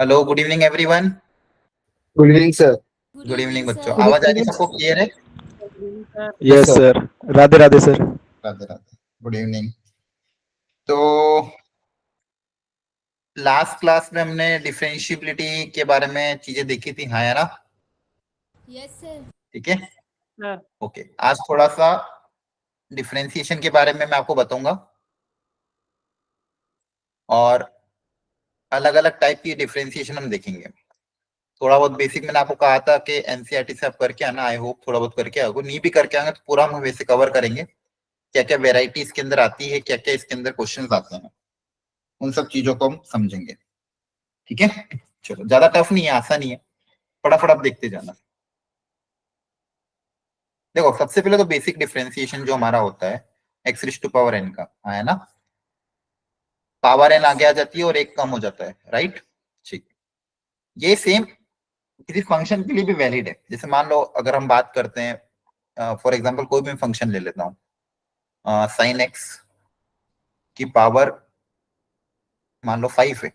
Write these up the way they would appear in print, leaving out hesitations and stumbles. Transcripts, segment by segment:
Hello, good evening everyone. Good evening sir. Good evening बच्चों, Good आवाज आ रही evening, है सबको? क्लियर है? sir. Yes yes sir. Sir. Radhe Radhe sir. Radhe Radhe, good evening. तो लास्ट क्लास में हमने डिफरेंशिएबिलिटी के बारे में चीजें देखी थी, हाँ है ना? Yes, sir. ठीक है, Sir. ओके। आज थोड़ा सा डिफरेंशिएशन के बारे में मैं आपको बताऊंगा और अलग अलग टाइप की डिफरेंशिएशन हम देखेंगे। थोड़ा बहुत बेसिक मैंने आपको कहा था कि एनसीईआरटी से आप करके आना, आई होप थोड़ा बहुत करके आओगे। नहीं भी करके आएंगे तो पूरा हम वैसे कवर करेंगे, क्या क्या वेराइटी इसके अंदर आती है, क्या क्या इसके अंदर क्वेश्चन आते हैं, उन सब चीजों को हम समझेंगे। ठीक है, चलो, ज्यादा टफ नहीं है, आसान ही है, फटाफट आप देखते जाना। देखो, सबसे पहले तो बेसिक डिफरेंशिएशन जो हमारा होता है एक्स रिश टू पावर एन का, हाँ है ना? पावर एन आगे आ जाती है और एक कम हो जाता है, राइट? ठीक, ये सेम किसी फंक्शन के लिए भी वैलिड है। जैसे मान लो अगर हम बात करते हैं, फॉर एग्जांपल कोई भी फंक्शन ले लेता हूँ, साइन एक्स की पावर मान लो 5 है,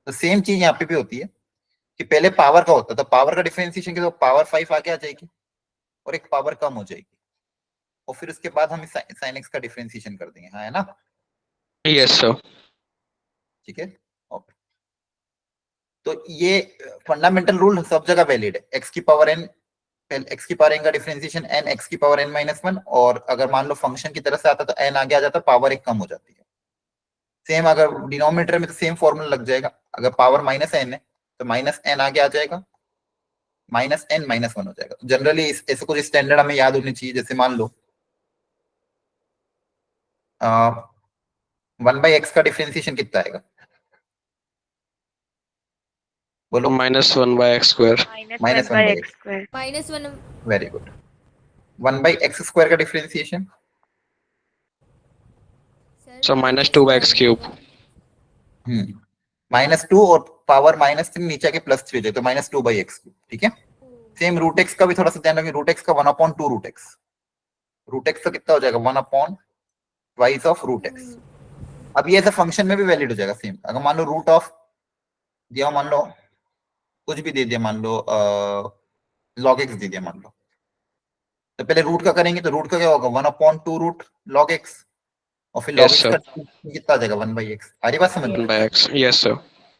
तो सेम चीज यहाँ पे भी होती है कि पहले पावर का होता है, तो पावर का डिफरेंशिएशन के तो पावर 5 आगे आ जाएगी और एक पावर कम हो जाएगी, और फिर उसके बाद हम साइन एक्स का डिफरेंशिएशन कर देंगे, हाँ है ना? Yes sir. ठीक है, ओके। तो ये फंडामेंटल रूल सब जगह वैलिड है। एक्स की पावर एन, एक्स की पावर एन का डिफरेंशिएशन एन एक्स की पावर एन माइनस वन, और अगर मान लो फंक्शन की तरफ से आता तो एन आगे आ जाता, पावर एक कम हो जाती है। सेम अगर डिनोमिनेटर में तो सेम फॉर्मूला लग जाएगा, अगर पावर माइनस एन है तो माइनस एन आगे आ जाएगा, माइनस एन माइनस वन हो जाएगा। तो जनरली ऐसे कुछ स्टैंडर्ड हमें याद होनी चाहिए। जैसे मान लो 1/x का डिफरेंशिएशन कितना आएगा, बोलो? -1/x²। Minus one by x, square. -1 very good. 1/x² का डिफरेंशिएशन सर -2/x³। -2 और पावर -3 नीचे के +3 हो जाए तो -2/x³। ठीक है, सेम रूट एक्स का भी थोड़ा सा ध्यान रखें। रूट एक्स का 1/2 रूट एक्स, रूट एक्स का कितना हो जाएगा 1/2 ऑफ रूट एक्स। अब ये ऐसा फंक्शन में भी वैलिड हो जाएगा सेम। अगर मान लो रूट ऑफ दिया, मान लो कुछ भी दे दिया, मान लो log x दे दिया मान लो, तो पहले रूट का करेंगे तो रूट का क्या होगा 1/2 रूट log x, और फिर log यस x सर। का कितना आ जाएगा 1/x। सारी बात समझ में 1/x। Yes sir.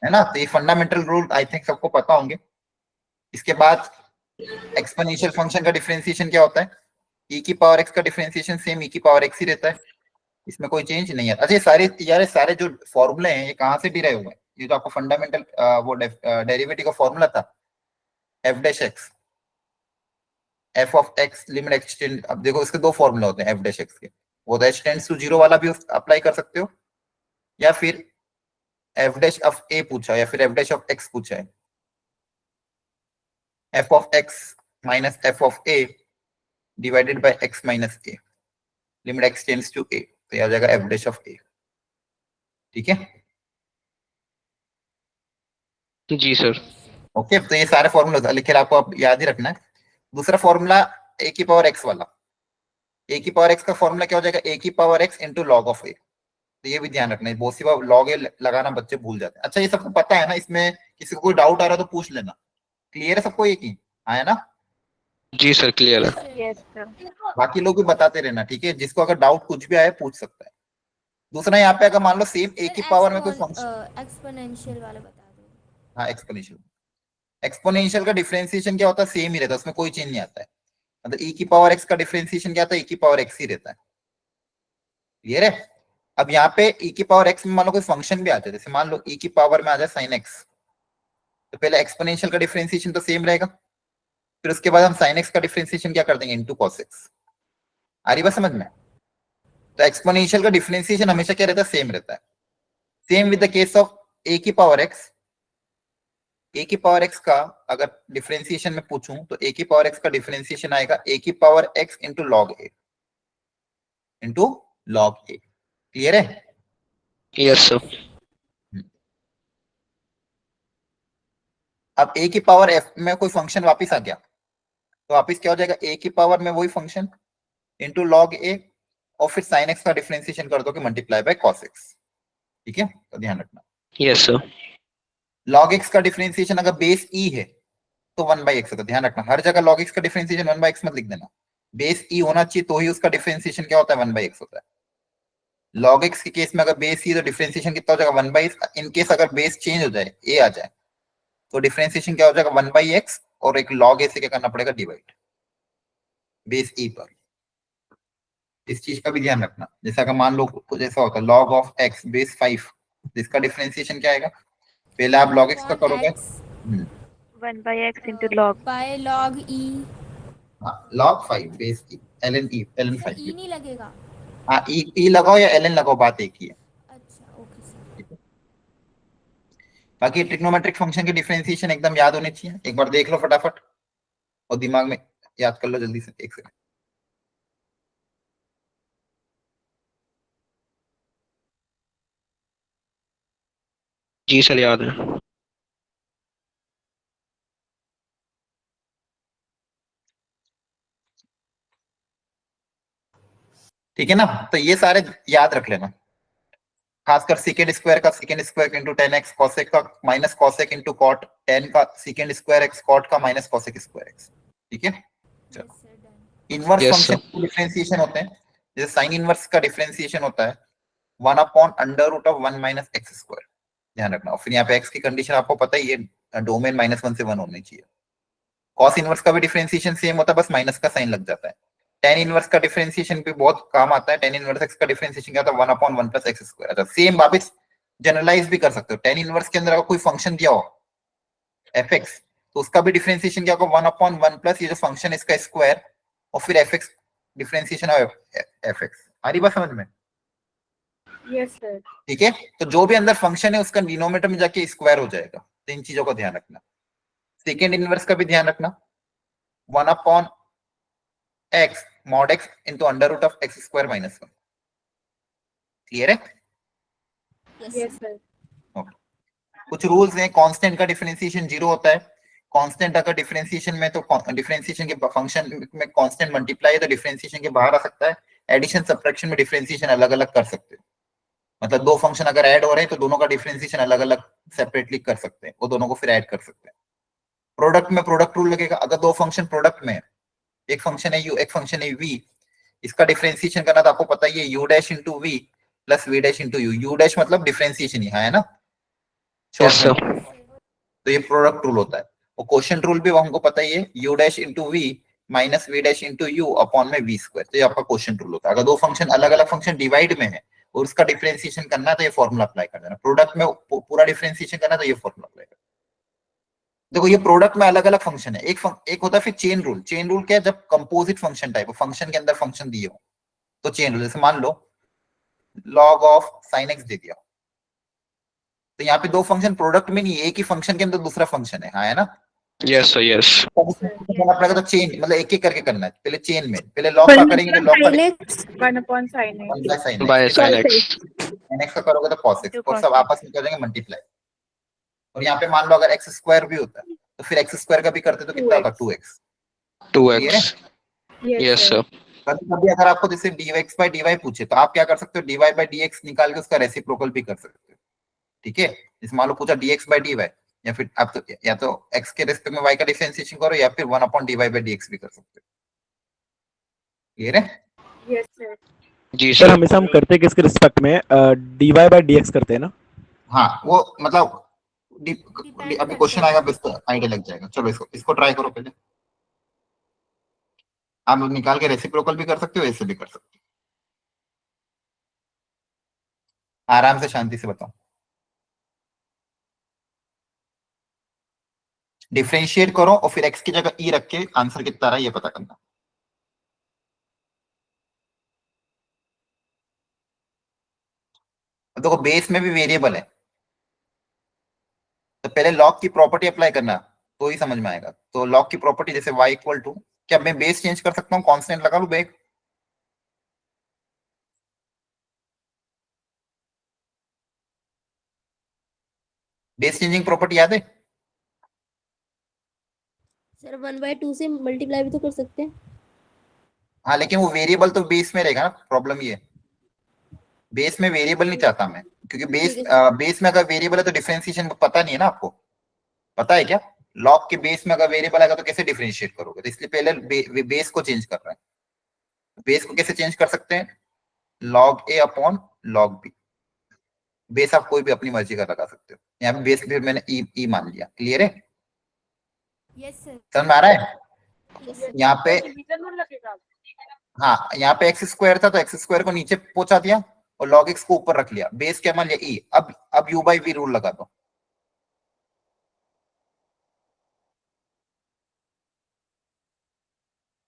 है ना? तो ये फंडामेंटल रूल आई थिंक सबको पता होंगे। इसके बाद एक्सपोनेंशियल फंक्शन का डिफरेंशिएशन क्या होता है? e की पावर x का डिफरेंशिएशन सेम e की पावर x ही रहता है, इसमें कोई चेंज नहीं है। अच्छा, ये सारे यार सारे जो फॉर्मूले हैं ये कहाँ से डिराइव हुए हैं? ये जो आपको फंडामेंटल वो डेरिवेटिव का फॉर्मूला था F dash x, F of x limit extend. अब देखो इसके दो फॉर्मूला होते हैं एफ डैश एक्स के, वो तो एच टेंड्स टू 0 वाला भी अप्लाई कर सकते हो, या फिर एफ डैश ऑफ ए पूछा या फिर एफ डैश ऑफ एक्स पूछा है, f of x minus f of a divided by x minus a, limit x tends to a, तो यह आ जाएगा एफ डैश ऑफ ए। ठीक है, जी सर। ओके। तो ये सारे फॉर्मूला लिखे आपको आप याद ही रखना है। दूसरा फॉर्मूला ए की पावर एक्स वाला, ए की पावर एक्स का फॉर्मूला क्या हो जाएगा ए की power x into log of a. तो ये भी ध्यान रखना है, बहुत सी बार लॉग ए लगाना बच्चे भूल जाते हैं। अच्छा, ये सबको पता है ना? इसमें किसी को कोई डाउट आ रहा है तो पूछ लेना। क्लियर है सबको ये की? हाँ है ना? जी सर, क्लियर है। Yes, sir. बाकी लोग भी बताते रहना, ठीक है? जिसको अगर डाउट कुछ भी आए पूछ सकता है। दूसरा यहाँ पे अगर मान लो सेम ए की पावर में कोई फंक्शन, एक्सपोनेंशियल वाला बता दो। हाँ एक्सपोनेंशियल, एक्सपोनेंशियल का डिफरेंशिएशन क्या होता है? सेम ही रहता है, उसमें कोई चेंज नहीं आता है। मतलब e की पावर x का डिफरेंशिएशन क्या था? e की पावर x ही रहता है। क्लियर है? अब यहाँ पे e की पावर x में मान लो कोई फंक्शन भी आ जाए, जैसे मान लो e की पावर में आ जाए sin x, तो पहले एक्सपोनेंशियल का डिफरेंशिएशन तो सेम रहेगा, फिर उसके बाद हम sin x का डिफरेंशिएशन क्या कर देंगे इनटू cos x। आ रही बात समझ में? तो एक्सपोनेंशियल का डिफरेंशिएशन हमेशा क्या रहता है? सेम रहता है। Same with the case of a की पावर x। a की पावर x का अगर डिफरेंशिएशन में पूछूं तो a की पावर x का डिफरेंशिएशन आएगा a की power x into log a, into log a। Clear है? Yes sir. अब a की पावर f में कोई फंक्शन वापस आ गया तो वापस क्या हो जाएगा? a की पावर में वही फंक्शन इंटू लॉग a, और फिर sin x का डिफरेंशिएशन कर दो कि मल्टीप्लाई बाय cos x। ठीक है, तो ध्यान रखना। Yes sir. लॉग एक्स का डिफरेंशिएशन अगर बेस ई है तो 1/x होता है, ध्यान रखना हर जगह log x का डिफरेंशिएशन 1/x मत लिख देना, बेस ई होना चाहिए तो ही उसका डिफरेंशिएशन क्या होता है 1/x होता है। log x के केस में अगर बेस ई तो डिफरेंशिएशन कितना हो जाएगा 1/x, इन केस अगर बेस चेंज हो जाए ए आ जाए तो डिफरेंशिएशन क्या हो जाएगा 1/x और एक log a से क्या करना पड़ेगा डिवाइड बेस ई पर। इस चीज का भी ध्यान रखना, जैसे अगर मान लो कुछ ऐसा होता है log ऑफ x बेस 5, इसका डिफरेंशिएशन क्या आएगा, पहले आप log x का करोगे X 1/x into log. by log e. log 5 base E ln e ln sir 5 e नहीं लगेगा। हाँ ई लगाओ या ln लगाओ, बात एक ही है। अच्छा ओके सर। बाकी ट्रिग्नोमेट्रिक फंक्शन की डिफरेंशिएशन एकदम याद होनी चाहिए, एक बार देख लो फटाफट और दिमाग में याद कर लो जल्दी से, एक सेकंड। जी सर याद है। ठीक है ना, तो ये सारे याद रख लेना, खासकर सेकेंड स्क्वायर का second square into 10x cosec का माइनस कॉसेक इंटू कॉट 10 का सेकेंड स्क्वायर x कॉट का माइनस कॉसेक स्क्वायर x। ठीक है, yes sir done. Inverse Yes, function के डिफरेंशिएशन होते हैं, जैसे साइन इनवर्स का डिफरेंशिएशन होता है 1/√1 - x², ध्यान रखना। और फिर यहाँ पे x की कंडीशन आपको पता ही है, डोमेन -1 से 1 होनी चाहिए। कॉस इनवर्स का भी डिफरेंशिएशन सेम होता है, बस माइनस का साइन लग जाता है। टेन इनवर्स का डिफरेंशिएशन भी बहुत काम आता है, टेन इनवर्स x का डिफरेंशिएशन क्या होता है 1/1 + x²। अच्छा सेम वापस जनरलाइज भी कर सकते हो, टेन इनवर्स के अंदर अगर कोई फंक्शन दिया हो fx तो उसका भी डिफरेंशिएशन क्या होगा 1/1 + ये जो फंक्शन इसका स्क्वायर और फिर fx डिफरेंशिएशन ऑफ fx। आ रही बात समझ में? Yes, sir. ठीक है, तो जो भी अंदर फंक्शन है उसका डिनोमिनेटर में जाके स्क्वायर हो जाएगा, तो इन चीजों का ध्यान रखना। सेकेंड इनवर्स का भी ध्यान रखना, 1/x mod x into √(x²-1). Clear है? Yes, sir. कुछ रूल्स हैं, कांस्टेंट का डिफरेंशिएशन 0 होता है, कांस्टेंट अगर डिफरेंशिएशन में तो डिफरेंशिएशन के फंक्शन में कांस्टेंट मल्टीप्लाई है तो डिफरेंशिएशन के बाहर आ सकता है। एडिशन सब्ट्रैक्शन में डिफरेंशिएशन अलग अलग कर सकते हो, मतलब दो फंक्शन अगर ऐड हो रहे हैं तो दोनों का डिफरेंशिएशन अलग अलग सेपरेटली कर सकते हैं, वो दोनों को फिर ऐड कर सकते हैं। प्रोडक्ट में प्रोडक्ट रूल लगेगा, अगर दो फंक्शन प्रोडक्ट में, एक फंक्शन है u एक फंक्शन है v, इसका डिफरेंशिएशन करना तो आपको पता ही है u dash into v plus v dash into u, u dash मतलब डिफरेंशिएशन ही है ना Yes, sir. शॉर्ट में, तो ये प्रोडक्ट रूल होता है। और क्वोशिएंट रूल भी हमको पता ही है, u dash into v minus v dash into u upon में v², तो ये आपका क्वोशिएंट रूल होता है। अगर दो फंक्शन अलग अलग फंक्शन डिवाइड में है और उसका डिफरेंशिएशन करना है तो ये फॉर्मूला अप्लाई कर देना, प्रोडक्ट में पूरा डिफरेंशिएशन करना तो ये फॉर्मूला अप्लाई कर। देखो ये प्रोडक्ट में अलग अलग फंक्शन है, एक होता है फिर चेन रूल। चेन रूल क्या है, जब कंपोजिट फंक्शन टाइप फंक्शन के अंदर फंक्शन दिए हो तो चेन रूल, जैसे मान लो log ऑफ sin x दे दिया, तो यहाँ पे दो फंक्शन प्रोडक्ट में नहीं है, एक ही फंक्शन के अंदर दूसरा फंक्शन है, हाँ है ना। Yes, sir. Yes. करना पड़ेगा तो चेन मतलब एक एक करके करना है, पहले चेन में पहले लॉग का करेंगे तो लॉग का Sin x, 1/sin x. sin By x, sin x. sin x का करोगे तो cos x, Into और cos सब x. आपस में कर देंगे मल्टीप्लाई। और यहाँ पे मान लो अगर x² भी होता है तो फिर x² का भी करते तो कितना होता 2x। 2x. Yes, sir. कभी कभी अगर आपको जैसे dx/dy पूछे तो आप क्या कर सकते हो, dy/dx निकाल के उसका रेसिप्रोकल भी कर सकते हो। ठीक है, जैसे मान लो पूछा dx/dy, या फिर आप तो या तो x के रिस्पेक्ट में y का डिफरेंशिएशन करो या फिर 1/dy/dx भी कर सकते हो। क्लियर है? Yes, sir. जी सर सर। हमेशा हम करते हैं किसके रिस्पेक्ट में dy/dx करते हैं ना। हाँ वो मतलब Depend अभी करता क्वेश्चन है। आएगा तो इसको आइडिया लग जाएगा। चलो इसको ट्राई करो पहले, आप निकाल के रेसिप्रोकल भी कर सकते हो, ऐसे भी कर सकते हो, आराम से शांति से बताओ। डिफरेंशिएट करो और फिर x की जगह e रख के आंसर कितना रहा ये पता करना। देखो बेस में भी वेरिएबल है तो पहले लॉग की प्रॉपर्टी अप्लाई करना तो ही समझ में आएगा। तो लॉग की प्रॉपर्टी जैसे y इक्वल टू, क्या मैं बेस चेंज कर सकता हूँ, कांस्टेंट लगा लू बैक, बेस चेंजिंग प्रॉपर्टी याद है? सर 1/2 से मल्टीप्लाई भी तो कर सकते हैं। हाँ लेकिन वो वेरिएबल तो बेस में रहेगा ना, प्रॉब्लम ये है। बेस में वेरिएबल नहीं चाहता मैं, क्योंकि बेस ठीक है। बेस में अगर वेरिएबल है तो डिफरेंशिएशन पता नहीं है ना आपको, पता है क्या? लॉग के बेस में अगर वेरिएबल आएगा तो कैसे डिफरेंशिएट करोगे? तो इसलिए पहले बेस को चेंज कर रहे हैं। बेस को कैसे चेंज कर सकते हैं? लॉग ए अपॉन लॉग बी। बेस आप कोई भी अपनी मर्जी का लगा सकते हो, यहाँ पे बेस फिर मैंने ई मान लिया। क्लियर है? Yes sir. समझ में आ रहा है? Yes sir. यहाँ पे डिवीजन में लगेगा। हाँ, यहाँ पे एक्स स्क्वायर था तो एक्स स्क्वायर को नीचे पहुंचा दिया और लॉग एक्स को ऊपर रख लिया। बेस क्या मान लिया? ई। अब यू बाई वी रूल लगा दो।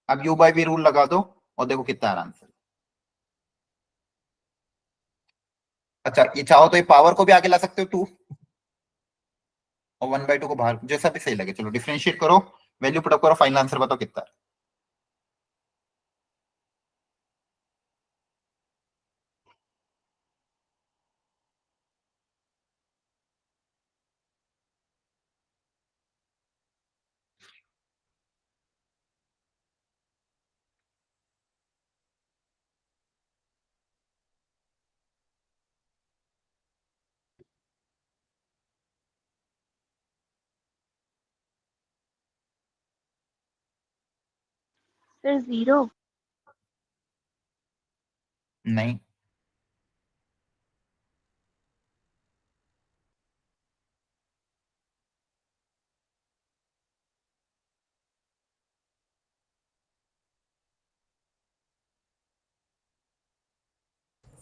अब यू बाई वी रूल लगा दो और देखो कितना आराम से। अच्छा, ये चाहो तो ये पावर को भी आगे ला सकते हो 2 और 1/2 को बाहर, जैसा भी सही लगे। चलो डिफरेंशिएट करो, वैल्यू पुट अप करो, फाइनल आंसर बताओ कितना है। सर 0। नहीं,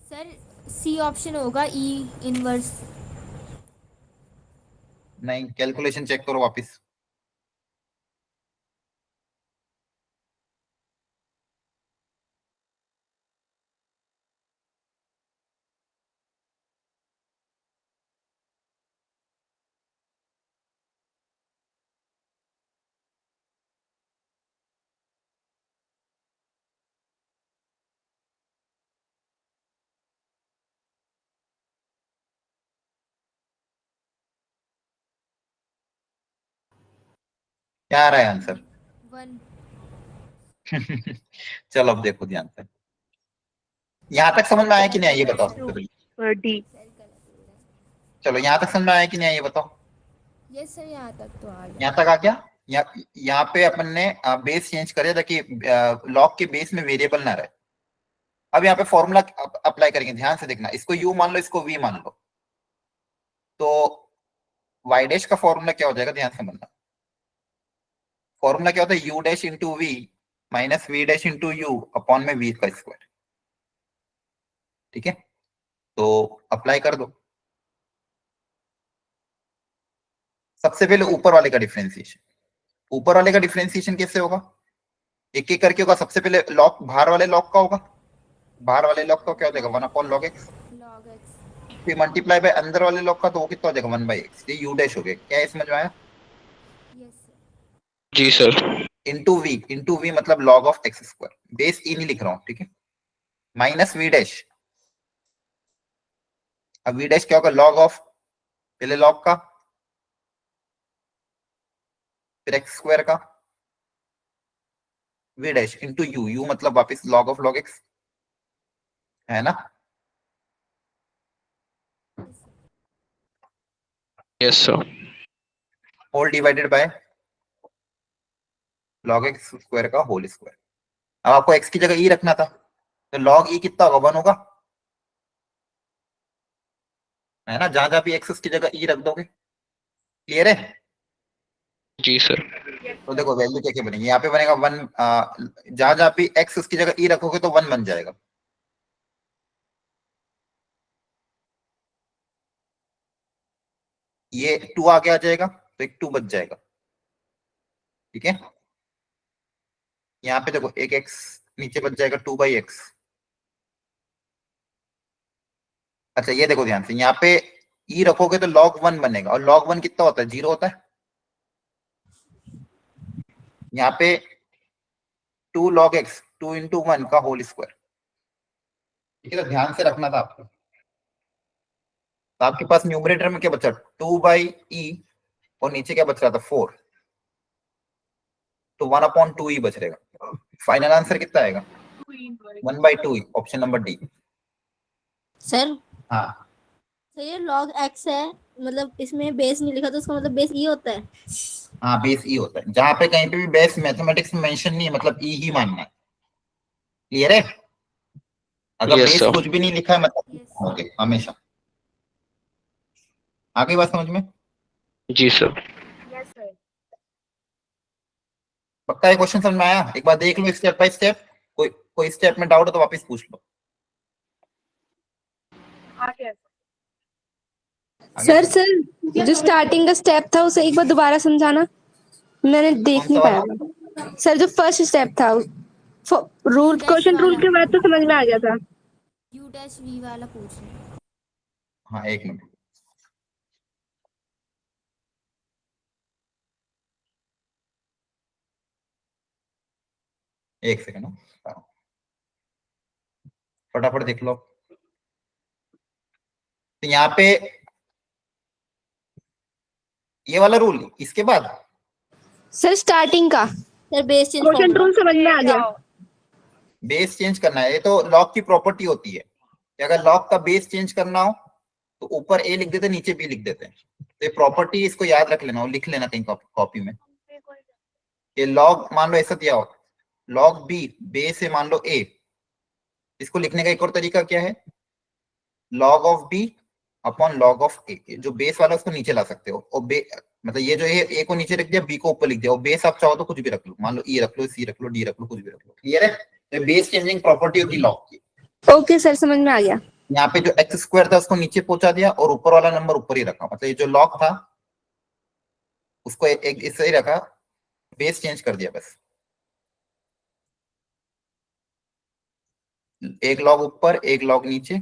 सर सी ऑप्शन होगा, ई इनवर्स। नहीं, कैलकुलेशन चेक करो वापस। क्या आ रहा है आंसर? 1। चलो अब देखो ध्यान से, यहाँ तक समझ में आया कि नहीं आया ये बताओ सबसे पहले। डी। चलो यहाँ तक समझ में आया कि नहीं आया ये बताओ। यस सर, यहाँ तक तो आ गया। यहाँ तक आ गया। यहाँ पे अपन ने बेस चेंज करे ताकि लॉग के बेस में वेरिएबल ना रहे। अब यहाँ पे फॉर्मूला अप्लाई करेंगे, ध्यान से देखना। इसको यू मान लो, इसको वी मान लो, तो वाई डैश का फॉर्मूला क्या हो जाएगा? ध्यान से समझना। फॉर्मूला क्या होता है? U dash into V minus we dash into U upon में वी का स्क्वायर। ठीक है, तो अप्लाई कर दो। सबसे पहले ऊपर वाले का डिफरेंशिएशन। ऊपर वाले का डिफरेंशिएशन कैसे होगा? एक एक करके होगा। सबसे पहले लॉग बाहर वाले लॉग का होगा। बाहर वाले लॉग का क्या हो जाएगा? 1 upon log x. Log x. फिर मल्टीप्लाई बाय अंदर वाले लॉग का, तो वो कितना हो जाएगा? 1 बाई एक्स। ये यू डैश हो गया। क्या है समझ में आया? Yes sir. जी सर। इंटू वी मतलब log of x square. Base e नहीं लिख रहा हूँ, ठीक है? Minus we dash. अब वी डैश क्या होगा? लॉग ऑफ पहले लॉग का, फिर एक्स स्क्वायर का, v dash into u. U मतलब वापस लॉग ऑफ लॉग एक्स, है ना? Yes sir. Whole divided by log x square का होल स्क्वायर। अब आपको एक्स की जगह ई रखना था, तो लॉग ई कितना होगा? 1 होगा, है ना? जहां जहां भी एक्स उसकी जगह ई रख दोगे। क्लियर है? जी सर। तो देखो वैल्यू क्या क्या बनेगी। यहाँ पे बनेगा 1, जहां जहां भी एक्स उसकी जगह ई रखोगे तो 1 बन जाएगा। ये 2 आगे आ जाएगा तो एक 2 बच जाएगा। ठीक है, यहाँ पे देखो एक एक्स नीचे बच जाएगा, 2 बाई एक्स। अच्छा ये देखो ध्यान से, यहाँ पे ई रखोगे तो log 1 बनेगा, और log 1 कितना होता है? 0 होता है। यहाँ पे 2 log x 2 इंटू 1 का होल स्क्वायर। ठीक है, तो ध्यान से रखना था आपको। तो आपके पास न्यूमरेटर में क्या बचा? 2 बाई ई, और नीचे क्या बच रहा था? 4। तो 1 अपॉन 2 ई बच रहेगा। फाइनल आंसर कितना आएगा? 1/2 ई, ऑप्शन नंबर डी। सर हाँ सर ये log x है, मतलब इसमें बेस नहीं लिखा तो उसका मतलब बेस ई होता है। हाँ, बेस ई होता है। जहां पे कहीं पे भी बेस मैथमेटिक्स में मेंशन नहीं है, मतलब ई ही मानना है। क्लियर है? अगर यस बेस सर। कुछ भी नहीं लिखा है मतलब Yes. ओके हमेशा। आगे बात समझ में? जी सर। Yes, sir. पक्का ये क्वेश्चन समझ में आया? एक बार देख लो स्टेप बाय स्टेप। कोई कोई स्टेप में डाउट हो तो वापस पूछ लो। Yes. आगे सर सर जो स्टार्टिंग का स्टेप था उसे एक बार दोबारा समझाना, मैंने कौन देख सा नहीं वाला? पाया। सर जो फर्स्ट स्टेप था, rule U dash question rule वाला के बाद तो समझ में आ गया था। U dash V वाला पूछ रहे हैं। हाँ, एक मिनट। एक सेकंड। फटाफट देख लो। तो यहाँ पे ये वाला रूल, इसके बाद सर स्टार्टिंग का sir base change question formula. Rule समझ में आ गया। बेस चेंज करना है। ये तो लॉग की प्रॉपर्टी होती है कि अगर लॉग का बेस चेंज करना हो तो ऊपर ए लिख देते, नीचे बी लिख देते हैं। तो ये प्रॉपर्टी इसको याद रख लेना और लिख लेना कहीं कॉपी में। ये लॉग मान लो ऐसा दिया हो, लॉग बी बेस है मान लो ए। इसको लिखने का एक और तरीका क्या है? Log of b upon log of a. जो बेस वाला उसको नीचे ला सकते हो, और मतलब ये जो ए को नीचे रख दिया, बी को ऊपर लिख दिया, और बेस आप चाहो तो कुछ भी रख लो, मान लो ई रख लो, सी रख लो, डी रख लो, कुछ भी रख लो। क्लियर है? तो बेस चेंजिंग प्रॉपर्टी होती है लॉग की। ओके सर समझ में आ गया। यहाँ पे जो एक्स स्क्वायर था उसको नीचे पहुंचा दिया और ऊपर वाला नंबर ऊपर ही रखा, मतलब ये जो लॉग था उसको एक इससे ही रखा, बेस चेंज कर दिया बस। एक लॉग ऊपर एक लॉग नीचे,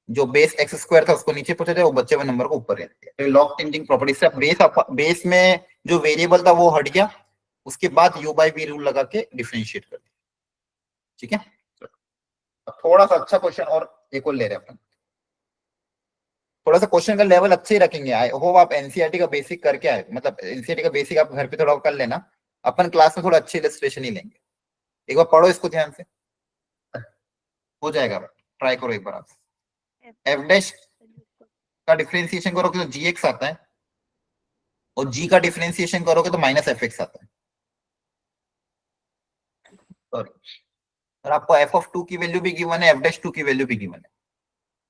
जो बेस एक्स स्क्वायर था उसको नीचे पहुंचा दिया, वो बच्चे हुए नंबर को ऊपर रख दिया। तो लॉग चेंजिंग प्रॉपर्टी से बेस में जो वेरिएबल था वो हट गया, उसके बाद यू बाई वी रूल लगा के डिफरेंशिएट कर दिया। ठीक है? अब थोड़ा सा अच्छा क्वेश्चन और एक और ले रहे हैं अपन। थोड़ा सा क्वेश्चन का लेवल अच्छे ही रखेंगे। आई होप आप एनसीईआरटी का बेसिक करके आए, मतलब एनसीईआरटी का बेसिक आप घर पे थोड़ा कर लेना। अपन क्लास में थोड़ा अच्छे इलस्ट्रेशन ही लेंगे। एक बार पढ़ो इसको ध्यान से, हो जाएगा। ट्राई करो एक बार आप। एफ डैश का डिफरेंशिएशन करोगे तो जी एक्स आता है, और जी का डिफरेंशिएशन करोगे तो माइनस एफ एक्स आता है। सॉरी, और आपको एफ ऑफ टू की वैल्यू भी गिवन है, एफ डैश टू की वैल्यू भी गिवन है।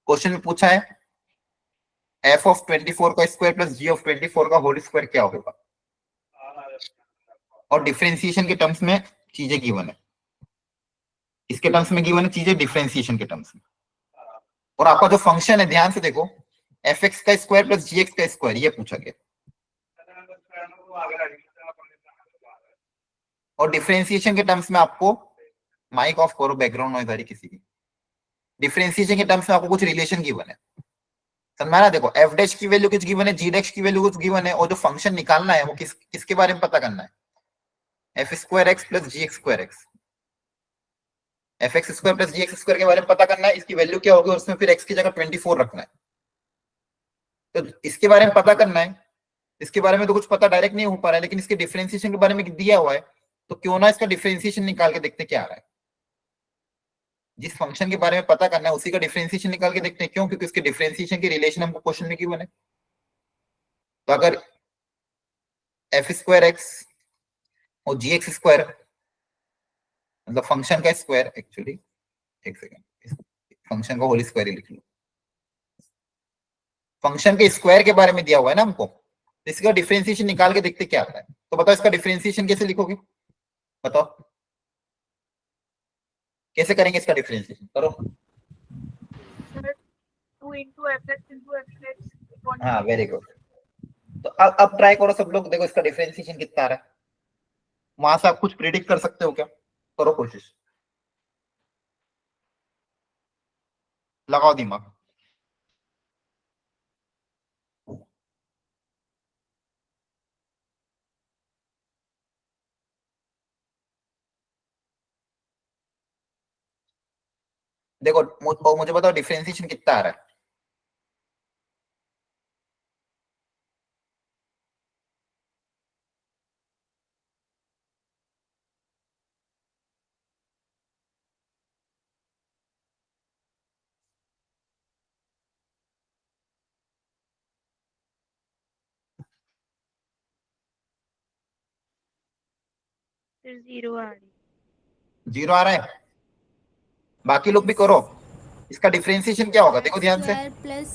क्वेश्चन में पूछा है एफ ऑफ 24 का स्क्वायर प्लस जी ऑफ 24 का होल स्क्वायर क्या होगा, और डिफरेंशिएशन के टर्म्स में चीजें गिवन है। इसके टर्म्स में गिवन है चीजें डिफरेंशिएशन के टर्म्स में। और आपका जो फंक्शन है ध्यान से देखो, एफ एक्स का स्क्वायर प्लस जी एक्स का स्क्वायर, ये पूछा गया। और डिफरेंशिएशन के टर्म्स में आपको, माइक ऑफ करो, बैकग्राउंड नॉइज आ रही किसी की। डिफरेंशिएशन के टर्म्स में आपको कुछ रिलेशन गिवन है। समझना? देखो एफ डैश की वैल्यू कुछ गिवन है, जी डैश की वैल्यू कुछ गिवन है, और जो फंक्शन निकालना है वो किसके बारे में पता करना है? F square x plus g x square x. F x square plus g x square के बारे में पता करना है, इसकी वैल्यू क्या होगी, और उसमें फिर एक्स की जगह 24 रखना है। तो इसके बारे में पता करना है। इसके बारे में तो कुछ पता डायरेक्ट नहीं हो पा रहा है, लेकिन इसके डिफरेंशिएशन के बारे में दिया हुआ है, तो क्यों ना इसका डिफरेंशिएशन निकाल के देखते क्या आ रहा है। जिस फंक्शन के बारे में पता करना है उसी का डिफरेंशिएशन निकाल के देखते हैं। क्यों? क्योंकि उसके डिफरेंशिएशन की रिलेशन हमको क्वेश्चन में गिवन है। तो अगर एफ स्क्वायर एक्स और जी एक्स स्क्वायर, मतलब फंक्शन का स्क्वायर, एक्चुअली एक सेकेंड, फंक्शन का होल स्क्वायर ही लिख लो। फंक्शन के स्क्वायर के बारे में दिया हुआ है ना हमको, तो इसका डिफरेंशिएशन निकाल के देखते क्या आता है। तो बताओ इसका डिफरेंशिएशन कैसे लिखोगे? बताओ कैसे करेंगे इसका डिफरेंशिएशन? करो। Sir, 2 into fx into fx. हाँ, वेरी गुड। तो अब ट्राई करो सब लोग, देखो इसका डिफरेंशिएशन कितना आ रहा है। वहां से आप कुछ प्रिडिक्ट कर सकते हो क्या? करो कोशिश, लगाओ दिमाग। देखो मुझे बताओ डिफरेंशिएशन कितना आ रहा है? फिर 0 आ रही। 0 आ रहा है, बाकी लोग भी करो। इसका डिफरेंशिएशन क्या होगा देखो ध्यान से। Square plus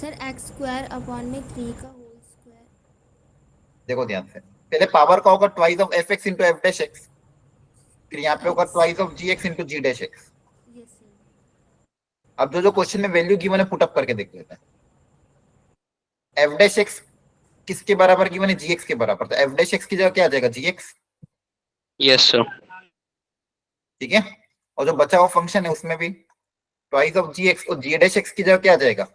sir x square upon में 3 का होल स्क्वायर। देखो ध्यान से, पहले पावर का होगा twice of F X into F dash X, फिर यहाँ पे होगा twice of G X into G dash X. Yes sir. अब जो जो क्वेश्चन में वैल्यू गिवन है पुट अप करके देख लेते हैं। एफ डैश एक्स किसके बराबर गिवन है, जी एक्स के बराबर, तो एफ डैश एक्स की जगह क्या आ जाएगा, जी एक्स। Yes, sir. ठीक है, और जो बचा हुआ फंक्शन है उसमें भी ट्वाइस ऑफ जी एक्स और जी डैश एक्स की जगह क्या आ जाएगा,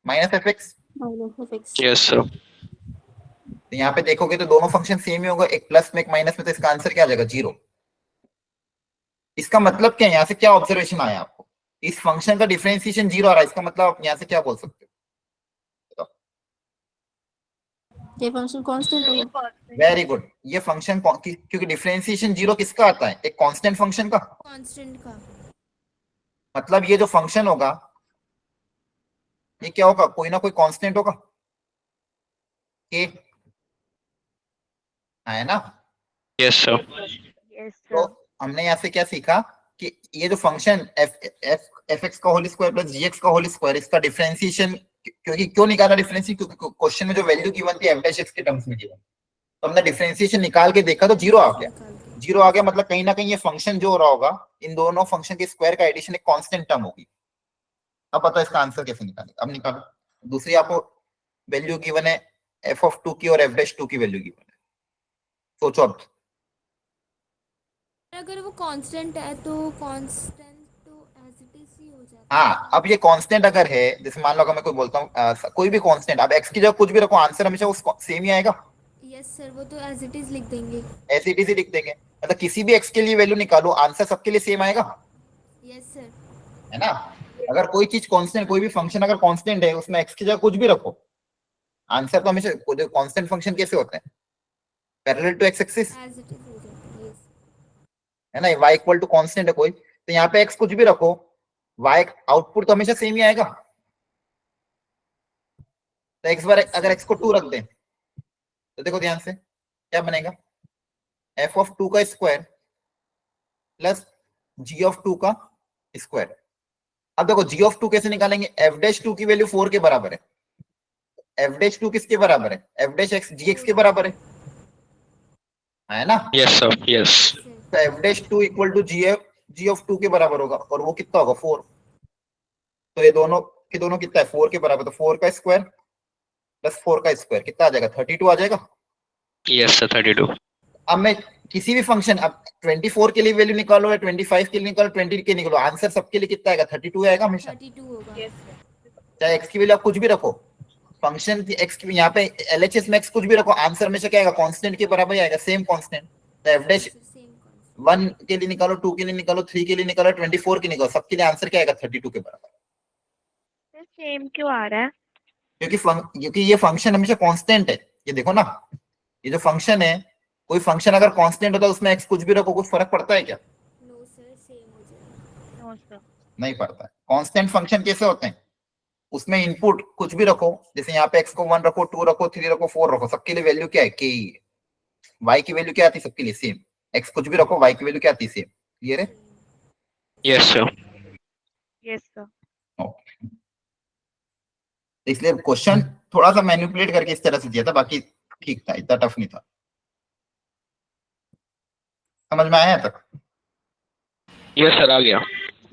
minus F x. -fx Yes, sir. तो यहाँ पे देखोगे तो दोनों फंक्शन सेम ही होगा, एक प्लस में एक माइनस में, तो इसका आंसर क्या आ जाएगा, 0। इसका मतलब क्या है, यहाँ से क्या ऑब्जर्वेशन आया आपको, इस फंक्शन का डिफरेंशिएशन 0 आ रहा है, इसका मतलब आप यहाँ से क्या बोल सकते हो, ये फंक्शन कांस्टेंट होगा। Very good. ये फंक्शन क्योंकि डिफरेंशिएशन 0 किसका आता है, एक कांस्टेंट फंक्शन का, कांस्टेंट का। मतलब ये जो फंक्शन होगा ये क्या होगा, कोई ना कोई कांस्टेंट होगा, के है ना। Yes, sir. यस तो सर। हमने यहाँ से क्या सीखा कि ये जो फंक्शन एफ एक्स का whole square plus g x का होल स्क्वायर, इसका डिफरेंशिएशन क्योंकि क्यों निकाला डिफरेंशिएशन, क्योंकि क्वेश्चन में जो वैल्यू गिवन थी एफ डैश एक्स के टर्म्स में गिवन, तो हमने डिफरेंशिएशन निकाल के देखा तो 0 आ गया। निकाल के। 0 आ गया मतलब कहीं ना कहीं ये फंक्शन जो हो रहा होगा, इन दोनों फंक्शन के स्क्वायर का एडिशन एक कांस्टेंट टर्म होगी। अब बताओ इसका आंसर कैसे निकालें, अब निकालो। दूसरी आपको वैल्यू गिवन है एफ ऑफ 2 की और एफ डैश 2 की वैल्यू गिवन है, सोचो अब। अगर वो कांस्टेंट है तो कांस्टेंट तो एज इट इज ही हो जाता है। हाँ, अब ये कांस्टेंट अगर है, जैसे मान लो अगर मैं कोई बोलता हूँ कोई भी कांस्टेंट, अब एक्स की जगह कुछ भी रखो, आंसर हमेशा उस सेम ही आएगा, यस सर, वो तो एज इट इज लिख देंगे। ऐसे इट ही लिख देंगे। मतलब किसी भी एक्स के लिए वैल्यू निकालो, आंसर सबके लिए सेम आएगा, यस सर। है ना। अगर कोई चीज कांस्टेंट, कोई भी फंक्शन अगर कांस्टेंट है, उसमें एक्स की जगह कुछ भी रखो, आंसर तो हमेशा, कांस्टेंट फंक्शन कैसे होते हैं, parallel to X axis, as it is हो जाता है। यस। है ना। y इक्वल टू कांस्टेंट है कोई, तो यहाँ पे x कुछ भी रखो, y आउटपुट तो हमेशा सेम ही आएगा। तो x बार अगर x को 2 रख दें तो देखो ध्यान से क्या बनेगा, f ऑफ 2 का स्क्वायर प्लस g ऑफ 2 का स्क्वायर। अब देखो g ऑफ 2 कैसे निकालेंगे, f डैश 2 की वैल्यू 4 के बराबर है, f डैश 2 किसके बराबर है, f dash x g x के बराबर है ना। Yes, sir. Yes. तो f dash 2 equal to g of 2 के बराबर होगा, और वो कितना होगा, 4। तो ये दोनों के दोनों कितना है, 4 के बराबर, तो 4 का स्क्वायर प्लस 4 का स्क्वायर कितना आ जाएगा, 32 आ जाएगा। Yes, sir. 32. अब मैं किसी भी फंक्शन, अब 24 के लिए वैल्यू निकालो या 25 के लिए निकालो, 20 के निकालो, आंसर सबके लिए कितना आएगा, 32 आएगा हमेशा, 32 होगा। Yes sir. चाहे x की वैल्यू आप कुछ भी रखो, फंक्शन की x की यहाँ पे LHS में x कुछ भी रखो, आंसर हमेशा क्या आएगा, कांस्टेंट के बराबर ही आएगा, सेम कांस्टेंट। तो f डैश सेम 1 के लिए निकालो, 2 के लिए निकालो, 3 के लिए निकालो, 24 के निकालो, सबके लिए आंसर क्या आएगा, 32 के बराबर। सर सेम क्यों आ रहा है? क्योंकि ये फंक्शन हमेशा कांस्टेंट है, ये देखो ना, ये जो फंक्शन है, कोई फंक्शन अगर कांस्टेंट होता है उसमें x कुछ भी रखो, कुछ फर्क पड़ता है क्या, नो सर, सेम हो जाएगा। No sir. नहीं पड़ता है। कांस्टेंट फंक्शन कैसे होते हैं, उसमें इनपुट कुछ भी रखो, जैसे यहाँ पे x को 1 रखो, 2 रखो, 3 रखो, 4 रखो, सबके लिए वैल्यू क्या है, k ही है। y की वैल्यू क्या आती है, सबके लिए सेम, x कुछ भी रखो, y की वैल्यू क्या आती है, सेम। क्लियर है। Yes, sir. Yes sir. इसलिए क्वेश्चन थोड़ा सा मैनिपुलेट करके इस तरह से दिया था, बाकी ठीक था, इतना टफ नहीं था। समझ में आया तक, Yes, sir. आ गया.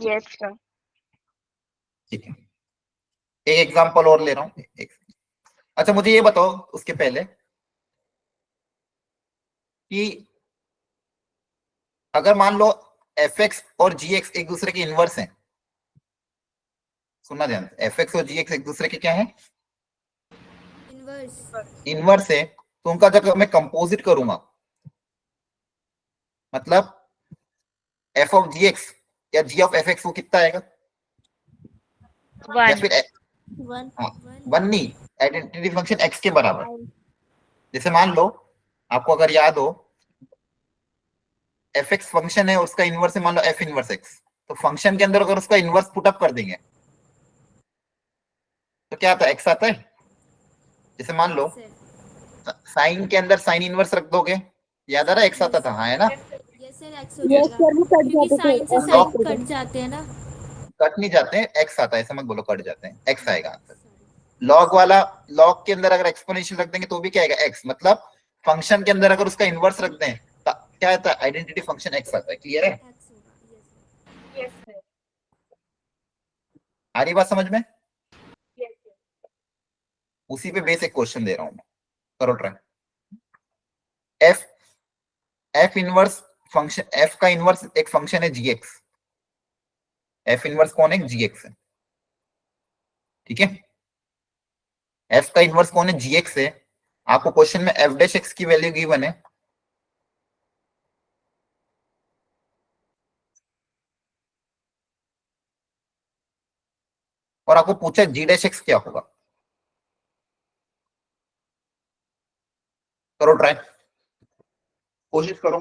Yes sir. ठीक है। एक एग्जांपल और ले रहा हूँ अच्छा मुझे ये बताओ उसके पहले कि अगर मान लो fx और gx एक दूसरे के इनवर्स हैं, सुनना ध्यान से, fx और gx एक दूसरे के क्या है, इनवर्स है, तो उनका जब मैं कंपोजिट करूंगा, मतलब f ऑफ gx या g ऑफ fx वो कितना आएगा, या फिर 1 नहीं, आइडेंटिटी फंक्शन x के बराबर। जैसे मान लो आपको अगर याद हो, fx फंक्शन है, उसका इनवर्स है मान लो f इनवर्स x, तो फंक्शन के अंदर अगर उसका इनवर्स पुट अप कर देंगे तो क्या आता है, x आता है। जैसे मान लो साइन के अंदर साइन इनवर्स रख दोगे, याद आ रहा है एक्स आता था, हाँ है ना? यस सर एक्स हो यस जाएगा सर वो कट क्योंकि जाते थे साइन से और साइन कट कट जाते हैं ना। कट नहीं जाते हैं, एक्स आता है, ऐसे मत बोलो कट जाते हैं, एक्स आएगा आंसर। लॉग वाला, लॉग के अंदर अगर एक्सपोनेंशियल रख देंगे तो भी क्या आएगा, एक्स। मतलब फंक्शन के अंदर अगर उसका इनवर्स रख दें तो क्या आता है, आइडेंटिटी फंक्शन एक्स आता है। क्लियर है? एक्स होगा यस सर। आ रही बात समझ में? उसी पे बेसिक क्वेश्चन दे रहा हूं मैं, करो try. F F inverse function, F का इनवर्स एक फंक्शन है जी एक्स। एफ इनवर्स कौन है, जी एक्स है। ठीक है, एफ का इनवर्स कौन है, जी एक्स है। आपको क्वेश्चन में एफ डैश एक्स की वैल्यू गिवन है, और आपको पूछा जी डैश एक्स क्या होगा। करो ट्राई, कोशिश करो।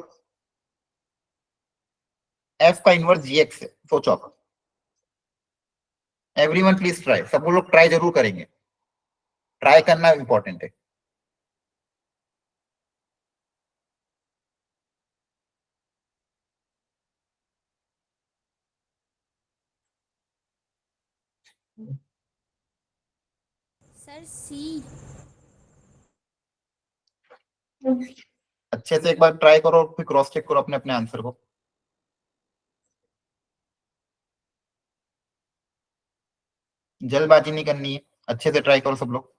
एफ का इनवर्स जी एक्स है, सोचो आप। एवरीवन प्लीज ट्राई, सब लोग ट्राई जरूर करेंगे, ट्राई करना इंपॉर्टेंट है। सर सी। अच्छे से एक बार ट्राई करो, फिर क्रॉस चेक करो अपने अपने आंसर को। जल्दबाजी नहीं करनी है, अच्छे से ट्राई करो सब लोग,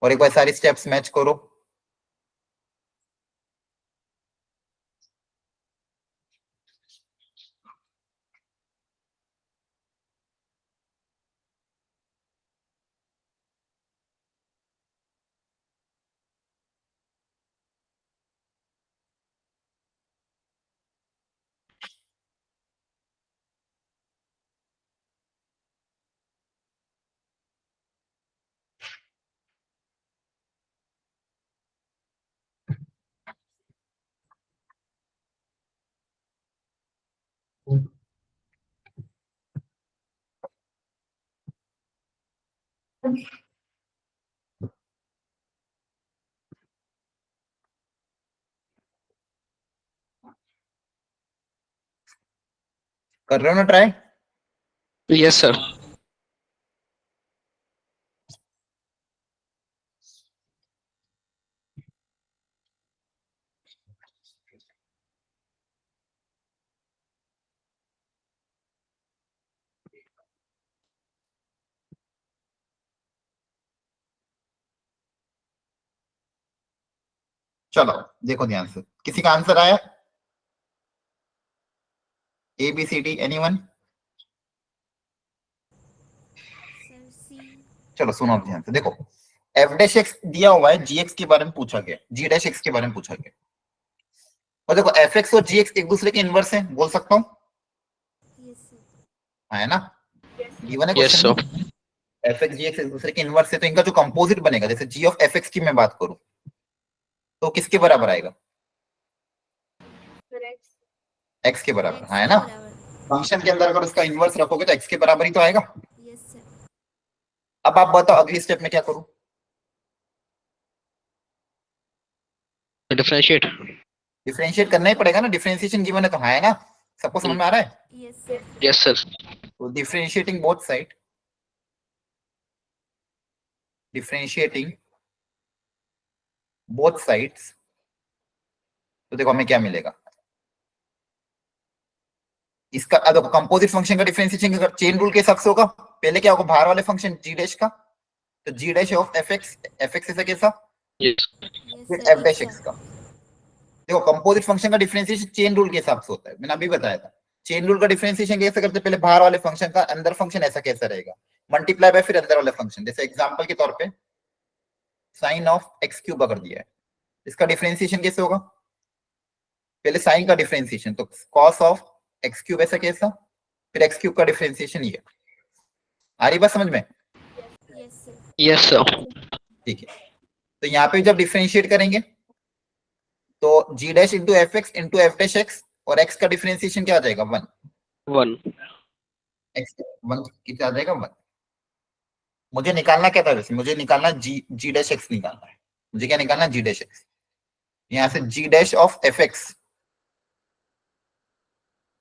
और एक बार सारी स्टेप्स मैच करो। कर रहे हो ना ट्राई? Yes, sir. चलो देखो ध्यान से, किसी का आंसर आया? A B C D, anyone? Sir C. चलो सुनो अब ध्यान से, देखो एफ डैश एक्स दिया हुआ है, जी एक्स के बारे में पूछा गया, जी डैश एक्स के बारे में पूछा गया। और देखो एफ एक्स और जी एक्स एक दूसरे के इनवर्स हैं, बोल सकता हूँ, यस सर। है ना? गिवन है Yes, sir. क्वेश्चन में, एफ एक्स जी एक्स एक दूसरे के इनवर्स है, तो इनका जो कंपोजिट बनेगा, जैसे जी ऑफ एफ एक्स की मैं बात करूं तो किसके बराबर आएगा, एक्स के बराबर, एक्स है के ना? बराबर। फंक्शन के अंदर अगर उसका इनवर्स रखोगे तो एक्स के बराबर ही तो आएगा। Yes sir. अब आप बताओ अगली स्टेप में क्या करूं? Differentiate. डिफरेंशिएट करना ही पड़ेगा ना, डिफरेंशिएशन गिवन है तो, है ना? सबको समझ में आ रहा है? Yes sir. Yes, sir. तो differentiating both side, differentiating both sides, तो देखो हमें क्या मिलेगा इसका। देखो कंपोजिट फंक्शन का डिफरेंशिएशन अगर चेन रूल के हिसाब से होगा, पहले क्या होगा, बाहर वाले फंक्शन जी डैश का, तो g dash of F x ऐसा कैसा, Yes. यस फिर सर एफ डैश एक्स का। देखो कंपोजिट फंक्शन का डिफरेंशिएशन चेन रूल के हिसाब से होता है, मैंने अभी बताया था। चेन रूल का डिफरेंशिएशन कैसे करते हैं, पहले बाहर वाले फंक्शन का अंदर फंक्शन ऐसा कैसा रहेगा, मल्टीप्लाई बाय फिर अंदर वाले फंक्शन। जैसे एग्जांपल के तौर पे साइन ऑफ एक्स क्यूब अगर दिया है, इसका डिफरेंशिएशन कैसे होगा, पहले साइन का डिफरेंशिएशन, तो कॉस ऑफ एक्स क्यूब ऐसा कैसा, फिर एक्स क्यूब का डिफरेंशिएशन ये। आ रही बात समझ में? Yes sir. Yes, sir. ठीक है, तो यहाँ पे जब डिफरेंशिएट करेंगे तो g dash into F dash x, और एक्स का डिफरेंशिएशन क्या आ जाएगा, 1। 1. एक्स 1 कितना आ जाएगा, 1। मुझे निकालना क्या था, वैसे मुझे निकालना जी डैश एक्स निकालना है, मुझे क्या निकालना है, जी डैश एक्स। यहाँ से जी डैश ऑफ एफ एक्स,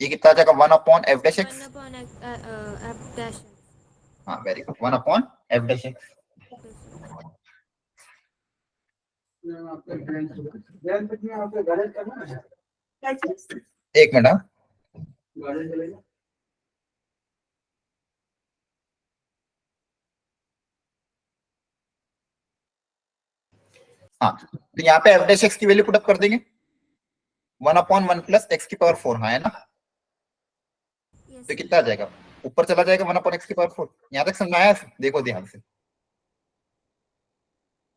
ये कितना आ जाएगा, 1 upon F dash x. 1 upon f dash हाँ very good, 1 upon F dash x. एक मिनट, हाँ। हाँ तो यहाँ पे एफ डैश एक्स की वैल्यू पुट अप कर देंगे, 1/1 प्लस एक्स की पावर 4, हाँ है ना। yes तो कितना आ जाएगा, ऊपर चला जाएगा 1/x की पावर 4। यहाँ तक समझाया, देखो ध्यान से।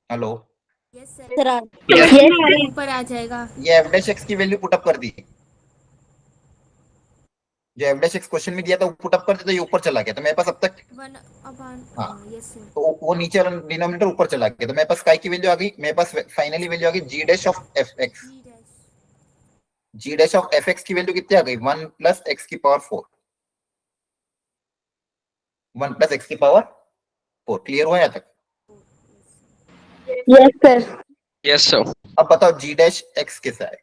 हेलो, yes sir सर ऊपर आ जाएगा ये एफ डैश एक्स की वैल्यू पुट अप कर दी, जो एफ डैश एक्स क्वेश्चन में दिया था वो पुट अप कर दिया, तो ये ऊपर चला गया, तो मेरे पास अब तक 1 upon हाँ। yes sir तो वो नीचे वाला डिनोमिनेटर ऊपर चला गया, तो मेरे पास काय की वैल्यू आ गई, मेरे पास फाइनली वैल्यू आ गई g dash of F x. g dash g dash of F x की वैल्यू कितनी आ गई, 1 प्लस एक्स की पावर 4, 1 प्लस एक्स की पावर 4। क्लियर हुआ यहाँ तक। Yes sir. Yes, sir. अब बताओ जी डैश एक्स कैसा है।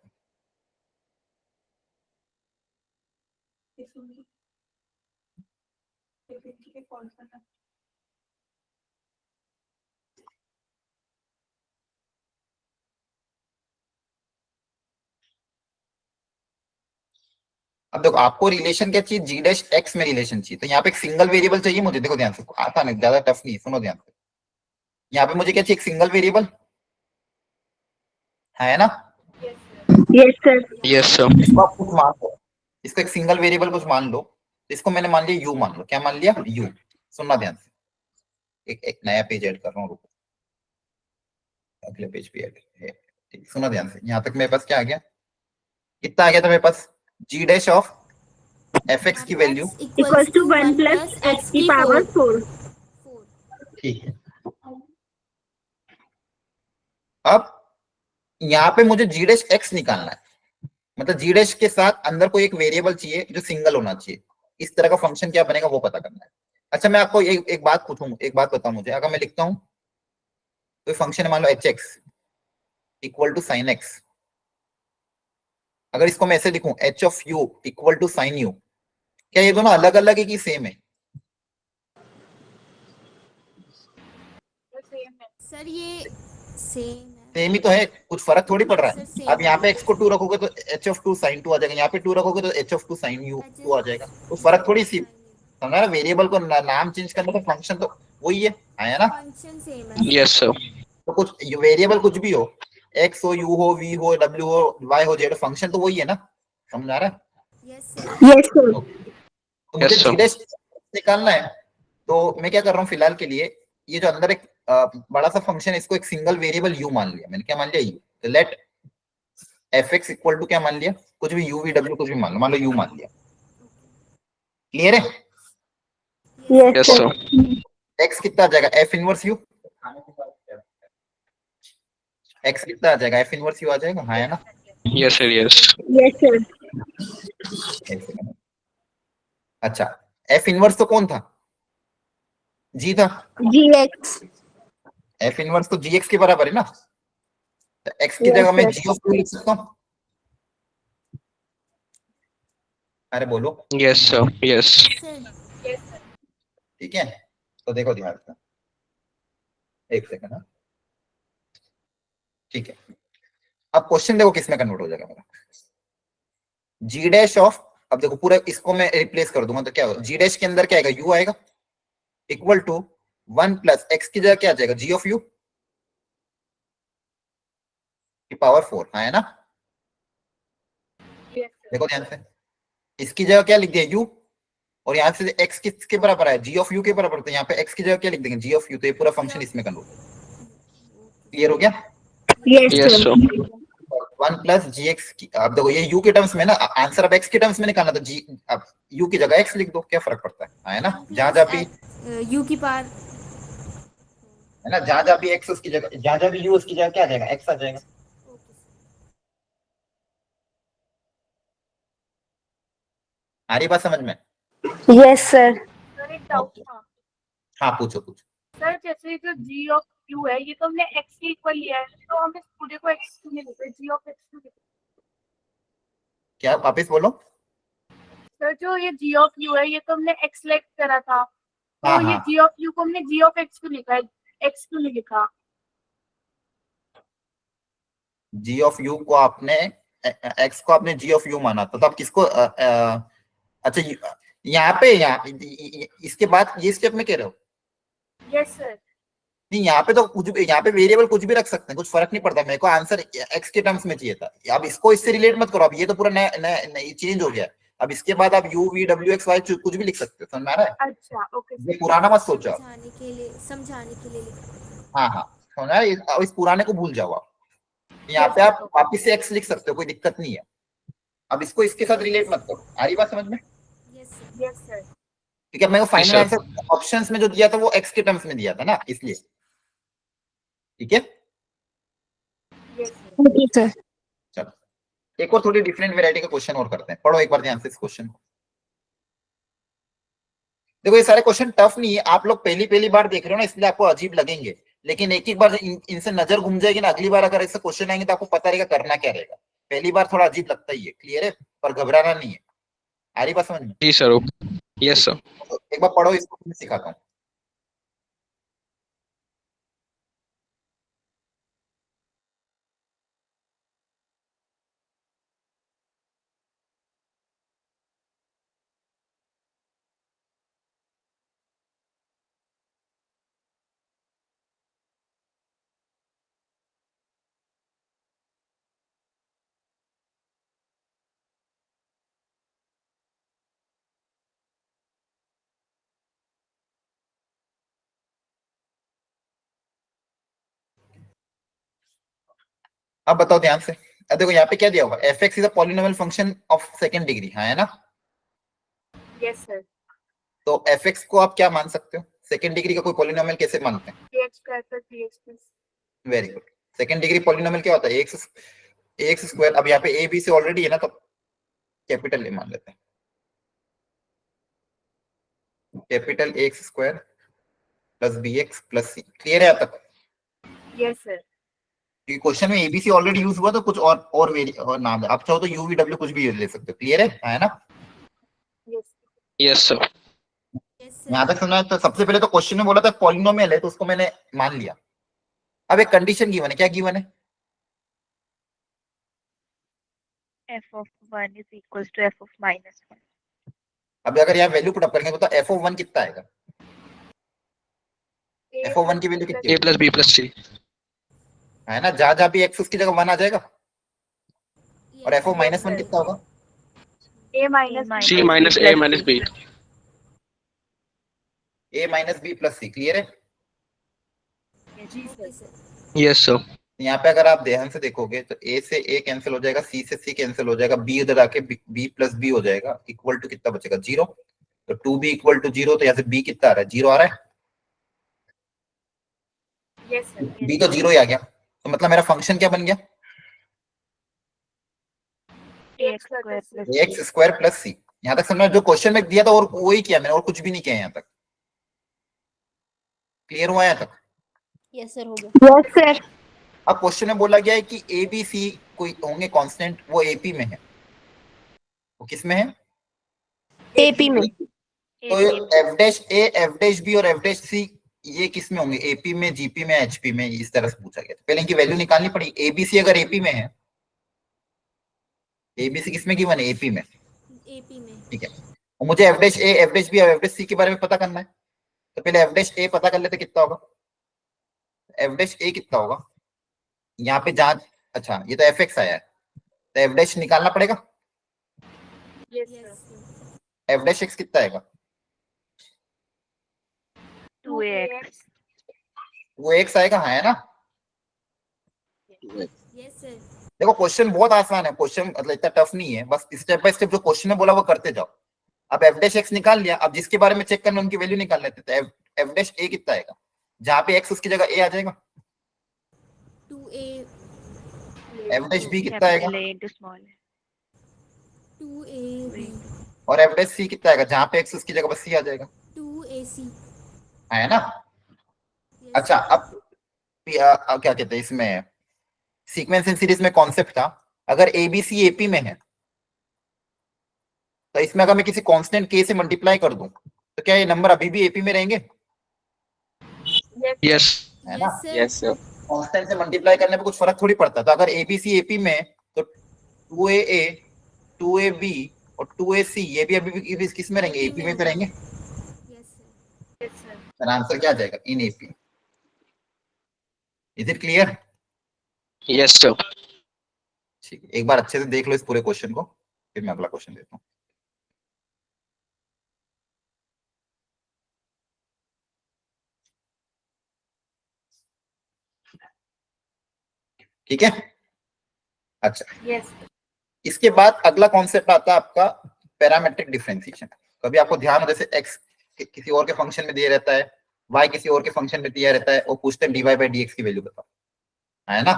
अब देखो आपको रिलेशन क्या चाहिए, जी डैश एक्स में रिलेशन चाहिए, तो यहाँ पे एक सिंगल वेरिएबल चाहिए मुझे, देखो ध्यान से, आता नहीं, ज्यादा टफ नहीं है, सुनो ध्यान से। यहाँ पे मुझे क्या चाहिए, एक सिंगल वेरिएबल है ना। Yes sir. Yes, sir. इसको आप कुछ मान लो, इसको एक सिंगल वेरिएबल कुछ मान लो, इसको मैंने मान लिया यू, मान लो, क्या मान लिया, यू। सुनना ध्यान से, एक नया पेज ऐड कर रहा हूँ, रुको, अगले पेज पे ऐड है। सुना ध्यान से, यहाँ तक मेरे पास क्या आ गया, कितना आ गया था मेरे पास, जी डैश ऑफ एफ एक्स की value, equals to 1 plus x की पावर 4 ठीक है। अब यहाँ पे मुझे जी डैश एक्स निकालना है, मतलब जी डैश के साथ अंदर कोई एक वेरिएबल चाहिए जो सिंगल होना चाहिए, इस तरह का फंक्शन क्या बनेगा वो पता करना है। अच्छा मैं आपको एक बात पूछूं, एक बात बताओ मुझे, अगर मैं लिखता हूं कोई फंक्शन है, मान लो h x equal to sine x, अगर इसको मैं ऐसे लिखूं h of u equal to sine u, क्या ये दोनों अलग अलग है कि सेम है। सर ये सेम है सेम ही तो है, कुछ फर्क थोड़ी पड़ रहा है। सर, same अब यहाँ पे है। एक्स को 2 रखोगे तो एच ऑफ 2 साइन 2 आ जाएगा, यहाँ पे 2 रखोगे तो एच ऑफ 2 साइन यू 2 आ जाएगा, कुछ फर्क थोड़ी सी, समझा ना। वेरिएबल को नाम चेंज करने का फंक्शन तो वही है ना। फंक्शन सेम है Yes, sir. तो कुछ वेरिएबल कुछ भी हो, एक्स हो, यू हो, वी हो, डब्ल्यू हो, वाई हो, जेड, फंक्शन तो वही है ना, समझ आ रहा है। Yes sir yes sir. तो मुझे Yes, sir. जी डैश निकालना है, तो मैं क्या कर रहा हूँ फिलहाल के लिए, ये जो अंदर एक बड़ा सा फंक्शन है, इसको एक सिंगल वेरिएबल यू मान लिया मैंने, क्या मान लिया, यू। तो let F X equal to क्या मान लिया, कुछ भी यू वी डब्ल्यू कुछ भी मान लो यू मान लिया। क्लियर है। Yes Yes, sir. sir. X कितना आ जाएगा, एफ इनवर्स यू, एक्स कितना आ जाएगा, एफ इनवर्स यू आ जाएगा, हाँ है ना। Yes, sir. Yes. Yes sir. एक सेकंड। अच्छा एफ इनवर्स तो कौन था, जी था, जी एक्स। एफ इनवर्स तो जी एक्स के बराबर है ना, तो एक्स की Yes, जगह मैं sir. जी ऑफ यू लिख सकता हूँ। अरे बोलो, Yes, sir. Yes. सर ठीक है। तो देखो ध्यान से, एक सेकंड, हाँ ठीक है। अब क्वेश्चन देखो किसमें कन्वर्ट हो जाएगा मेरा, जी डैश ऑफ, अब देखो पूरा इसको मैं रिप्लेस कर दूंगा तो क्या होगा, जी डैश के अंदर क्या आएगा, यू आएगा, इक्वल टू 1 प्लस एक्स की जगह क्या आ जाएगा, जी ऑफ यू की पावर 4, हाँ है ना। देखो ध्यान से, इसकी जगह क्या लिख दिया, यू, और यहाँ से एक्स किसके बराबर है, जी ऑफ यू के बराबर, तो यहाँ पे एक्स की जगह क्या लिख देंगे, जी ऑफ यू, तो ये पूरा फंक्शन इसमें कन्वर्ट। क्लियर हो गया। Yes Yes, sir. sir. 1 plus g x, अब देखो ये यू के टर्म्स में ना, आंसर अब एक्स के टर्म्स में निकालना, तो जी अब यू की जगह एक्स लिख दो, क्या फर्क पड़ता है ना। जहां जहां भी यू की पावर है ना, जहां जहां भी एक्स उसकी जगह, जहां जहां भी यू उसकी जगह क्या आ जाएगा, एक्स आ जाएगा। आ रही बात समझ में। Yes sir. सर एक डाउट था हाँ पूछो पूछो। सर, जैसे जो जी ऑफ यू है, ये तो हमने x के इक्वल लिया है, तो हम इस पूरे को x क्यों नहीं लिखते, g ऑफ x क्यों लिखते? क्या वापिस बोलो? सर जो ये g ऑफ u है, ये तो हमने x लेट करा था, तो हाँ, ये हाँ। g ऑफ u को हमने g ऑफ x क्यों लिखा है, x क्यों नहीं लिखा? जी ऑफ यू को आपने एक्स को आपने जी ऑफ यू माना था, तो आप किसको अच्छा यहाँ पे इसके बाद ये स्टेप में कह रहे हो? Yes sir. नहीं, यहाँ पे तो कुछ भी, यहाँ पे वेरिएबल कुछ भी रख सकते हैं, कुछ फर्क नहीं पड़ता। मेरे को आंसर एक्स के टर्म्स में चाहिए था। अब इसको इससे रिलेट मत करो, अब ये तो पूरा नया नया चेंज हो गया। अब इसके बाद आप U V W X Y कुछ भी लिख सकते हो, समझ में आ रहा है? अच्छा ओके। ये पुराना मत सोचो। समझाने के लिए लिखा। हाँ हाँ, समझ रहा है? अब इस पुराने को भूल जाओ आप। यहाँ पे आप वापिस से एक्स लिख सकते हो, कोई दिक्कत नहीं है। अब इसको इसके साथ रिलेट मत करो। आ रही बात समझ में? Yes sir. ठीक है, मैं फाइनल sir. आंसर ऑप्शंस में जो दिया था वो एक्स के टर्म्स में दिया था ना, इसलिए। ठीक है, यस सर। Okay sir. चलो एक और थोड़ी डिफरेंट वैरायटी का क्वेश्चन और करते हैं। पढ़ो एक बार ध्यान से इस क्वेश्चन को। देखो ये सारे क्वेश्चन टफ नहीं है, आप लोग पहली पहली बार देख रहे हो ना, इसलिए आपको अजीब लगेंगे, लेकिन एक एक बार इनसे नजर घूम जाएगी ना, अगली बार अगर ऐसे क्वेश्चन आएंगे तो आपको पता रहेगा करना क्या रहेगा। पहली बार थोड़ा अजीब लगता ही है, क्लियर है? पर घबराना नहीं है। आ रही बात समझ में? जी सर। Yes sir. एक बार पढ़ो, इसको मैं सिखाता हूँ। अब बताओ ध्यान से। अब देखो यहाँ पे क्या दिया हुआ, F x is a polynomial function of second degree, हाँ है ना? Yes sir. तो एफ एक्स को आप क्या मान सकते हो? सेकंड डिग्री का कोई पॉलिनोमियल कैसे मानते हैं? ax square plus bx plus. Very good. Second degree polynomial क्या होता है? X square. अब यहाँ पे ए बी से ऑलरेडी है ना, तो कैपिटल ए मान लेते हैं, capital x square plus b x plus सी। क्लियर है यहाँ तक? Yes sir. क्वेश्चन में एबीसी ऑलरेडी यूज हुआ, तो कुछ और नाम है। आप चाहो तो यूवी डब्ल्यू कुछ भी ले सकते हो। क्लियर है ना? यस। Yes sir. यहाँ तक सुना है? तो सबसे पहले तो क्वेश्चन में बोला था पॉलिनोमियल है, तो उसको मैंने मान लिया। अब एक कंडीशन गिवन है, क्या गिवन है? f of 1 is equals to f of minus 1. अब अगर यहाँ वैल्यू पुट अप करेंगे तो एफ ऑफ 1 कितना आएगा? एफ ऑफ 1 की वैल्यू कितनी ए प्लस बी प्लस सी है ना? जहां जहां भी एक्स उसकी जगह 1 आ जाएगा। और एफ ऑफ माइनस 1 कितना होगा? a minus C minus A minus B. A minus B plus C. Clear है? जी सर। Yes sir. यहाँ पे अगर आप ध्यान से देखोगे तो ए से ए कैंसिल हो जाएगा, सी से सी कैंसिल हो जाएगा, बी उधर आके बी प्लस बी हो जाएगा, इक्वल टू कितना बचेगा? 0। तो 2b इक्वल टू 0, तो यहाँ से b कितना आ रहा है? 0 आ रहा है। Yes sir. b तो 0 ही आ गया, तो मतलब मेरा फंक्शन क्या बन गया? ax square plus x square plus c. यहाँ तक समझना? जो क्वेश्चन में दिया था और वही किया मैंने, और कुछ भी नहीं किया यहाँ तक। क्लियर हुआ यहाँ तक? यस सर, हो गया। Yes sir. अब क्वेश्चन में बोला गया है कि ए बी सी कोई होंगे कांस्टेंट, वो एपी में है। वो किस में है? एपी में। तो एफ डैश ए, एफ डैश बी और एफ डैश सी ये किस में होंगे? एपी में, जीपी में, एचपी में। इस तरह से पूछा गया। तो पहले इनकी वैल्यू निकालनी पड़ी। एबीसी अगर एपी में है, एबीसी किस में गिवन है? एपी में। एपी में। ठीक है, और मुझे एफ डैश ए, एफ डैश बी और एफ डैश सी के बारे में पता करना है। तो पहले एफ डैश ए पता कर लेते, कितना होगा? एफ डैश ए कितना होगा? यहाँ पे जहां, अच्छा ये तो एफ एक्स आया है, तो एफ डैश निकालना पड़ेगा। Yes sir. F dash x कितना आएगा? 2ax. वो एक्स आएगा, हाँ है ना? Yes sir. देखो क्वेश्चन बहुत आसान है, क्वेश्चन मतलब इतना टफ नहीं है, बस स्टेप बाय स्टेप जो क्वेश्चन में बोला वो करते जाओ। अब एफ डैश एक्स निकाल लिया, अब जिसके बारे में चेक करना उनकी वैल्यू निकाल लेते। तो एफ डैश ए कितना आएगा? जहां पे एक्स उसकी जगह ए आ जाएगा। 2a एफ डैश बी कितना आएगा? Capital A into small a. 2ab और एफ डैश सी कितना आएगा? जहां पे एक्स उसकी जगह बस सी आ जाएगा, 2ac। है ना? Yes, अच्छा sir. अब क्या कहते हैं इसमें सीक्वेंस इन सीरीज में कॉन्सेप्ट था, अगर एबीसी एपी में है तो इसमें अगर मैं किसी कांस्टेंट के से मल्टीप्लाई कर दूं तो क्या ये नंबर अभी भी एपी में रहेंगे? Yes. है ना? यस सर कांस्टेंट से मल्टीप्लाई करने पे कुछ फर्क थोड़ी पड़ता। तो अगर एबीसी एपी में है तो 2AA 2AB और 2AC ये भी अभी भी किस में रहेंगे? एपी में पे रहेंगे। Yes sir yes sir. Answer क्या आ जाएगा? In AP. Is it clear? Yes, sir. ठीक है, एक बार अच्छे से देख लो इस पूरे क्वेश्चन को, फिर मैं अगला क्वेश्चन देता हूँ। ठीक है, अच्छा यस इसके बाद अगला कॉन्सेप्ट आता है आपका पैरामेट्रिक डिफरेंशिएशन। कभी आपको ध्यान हो जैसे x किसी और के फंक्शन में दिया रहता है, y किसी और के फंक्शन में दिया रहता है और पूछते हैं dy by dx की वैल्यू बताओ, है ना?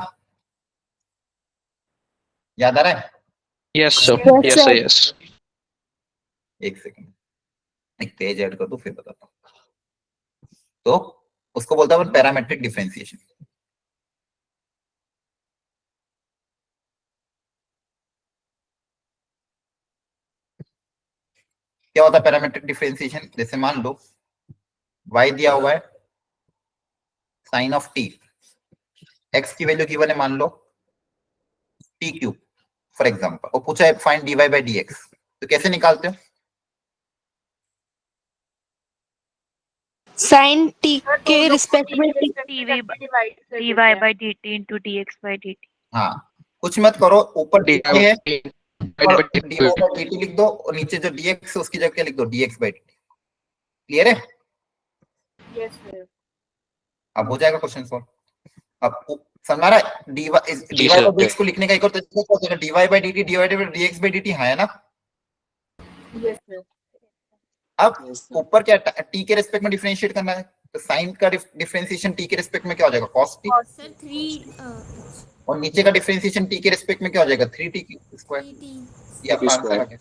याद आ रहा है? Yes, sir. Yes, Yes, sir. sir. Yes. एक सेकंड, एक पेज ऐड कर दो फिर बताता हूँ। तो उसको बोलता है पैरामेट्रिक डिफरेंशिएशन। क्या होता है पैरामेट्रिक डिफरेंशिएशन? जैसे मान लो y दिया हुआ है साइन ऑफ t, x की वैल्यू गिवन है मान लो t क्यूब फॉर एग्जांपल, और पूछा है फाइंड dy by dx, तो कैसे निकालते हो? साइन टी के रिस्पेक्ट में dy by dt into dx by dt. हाँ, कुछ मत करो, ऊपर dy है और dy Dy by dt लिख दो और नीचे जो dx है उसकी जगह लिख दो dx by dt। क्लियर है? Yes sir. अब हो जाएगा क्वेश्चन सॉल्व। अब समझ आ रहा है? dy by dx को लिखने का एक और तरीका क्या होता है? dy by dt divided by dx by dt है ना? Yes sir. अब ऊपर क्या t के रिस्पेक्ट में डिफरेंशिएट करना है, तो साइन का डिफरेंशिएशन t के रिस्पेक्ट में क्या हो जाएगा? cos t, सर 3 और नीचे का डिफरेंशिएशन t के रिस्पेक्ट में क्या हो जाएगा? 3t square. 3t ये आपका आंसर आ गया।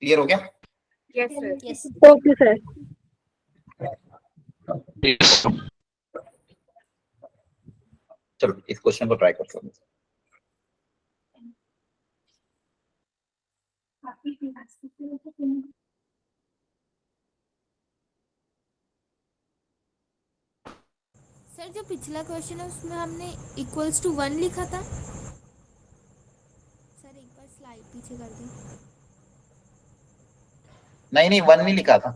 क्लियर हो गया? Yes sir. Yes okay sir. Yes. चलो इस क्वेश्चन को ट्राई करते हैं। सर जो पिछला क्वेश्चन है उसमें हमने इक्वल्स टू 1 लिखा था। सर एक बार स्लाइड पीछे कर दें। नहीं 1 नहीं लिखा था।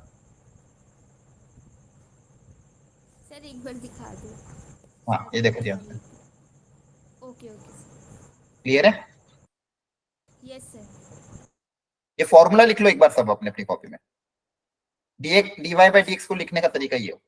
सर एक बार दिखा दो। हाँ ये देखो ध्यान से। ओके ओके क्लियर है? Yes sir. ये फॉर्मूला लिख लो एक बार सब अपने अपनी कॉपी में। dx dy by dx को लिखने का तरीका ये हो।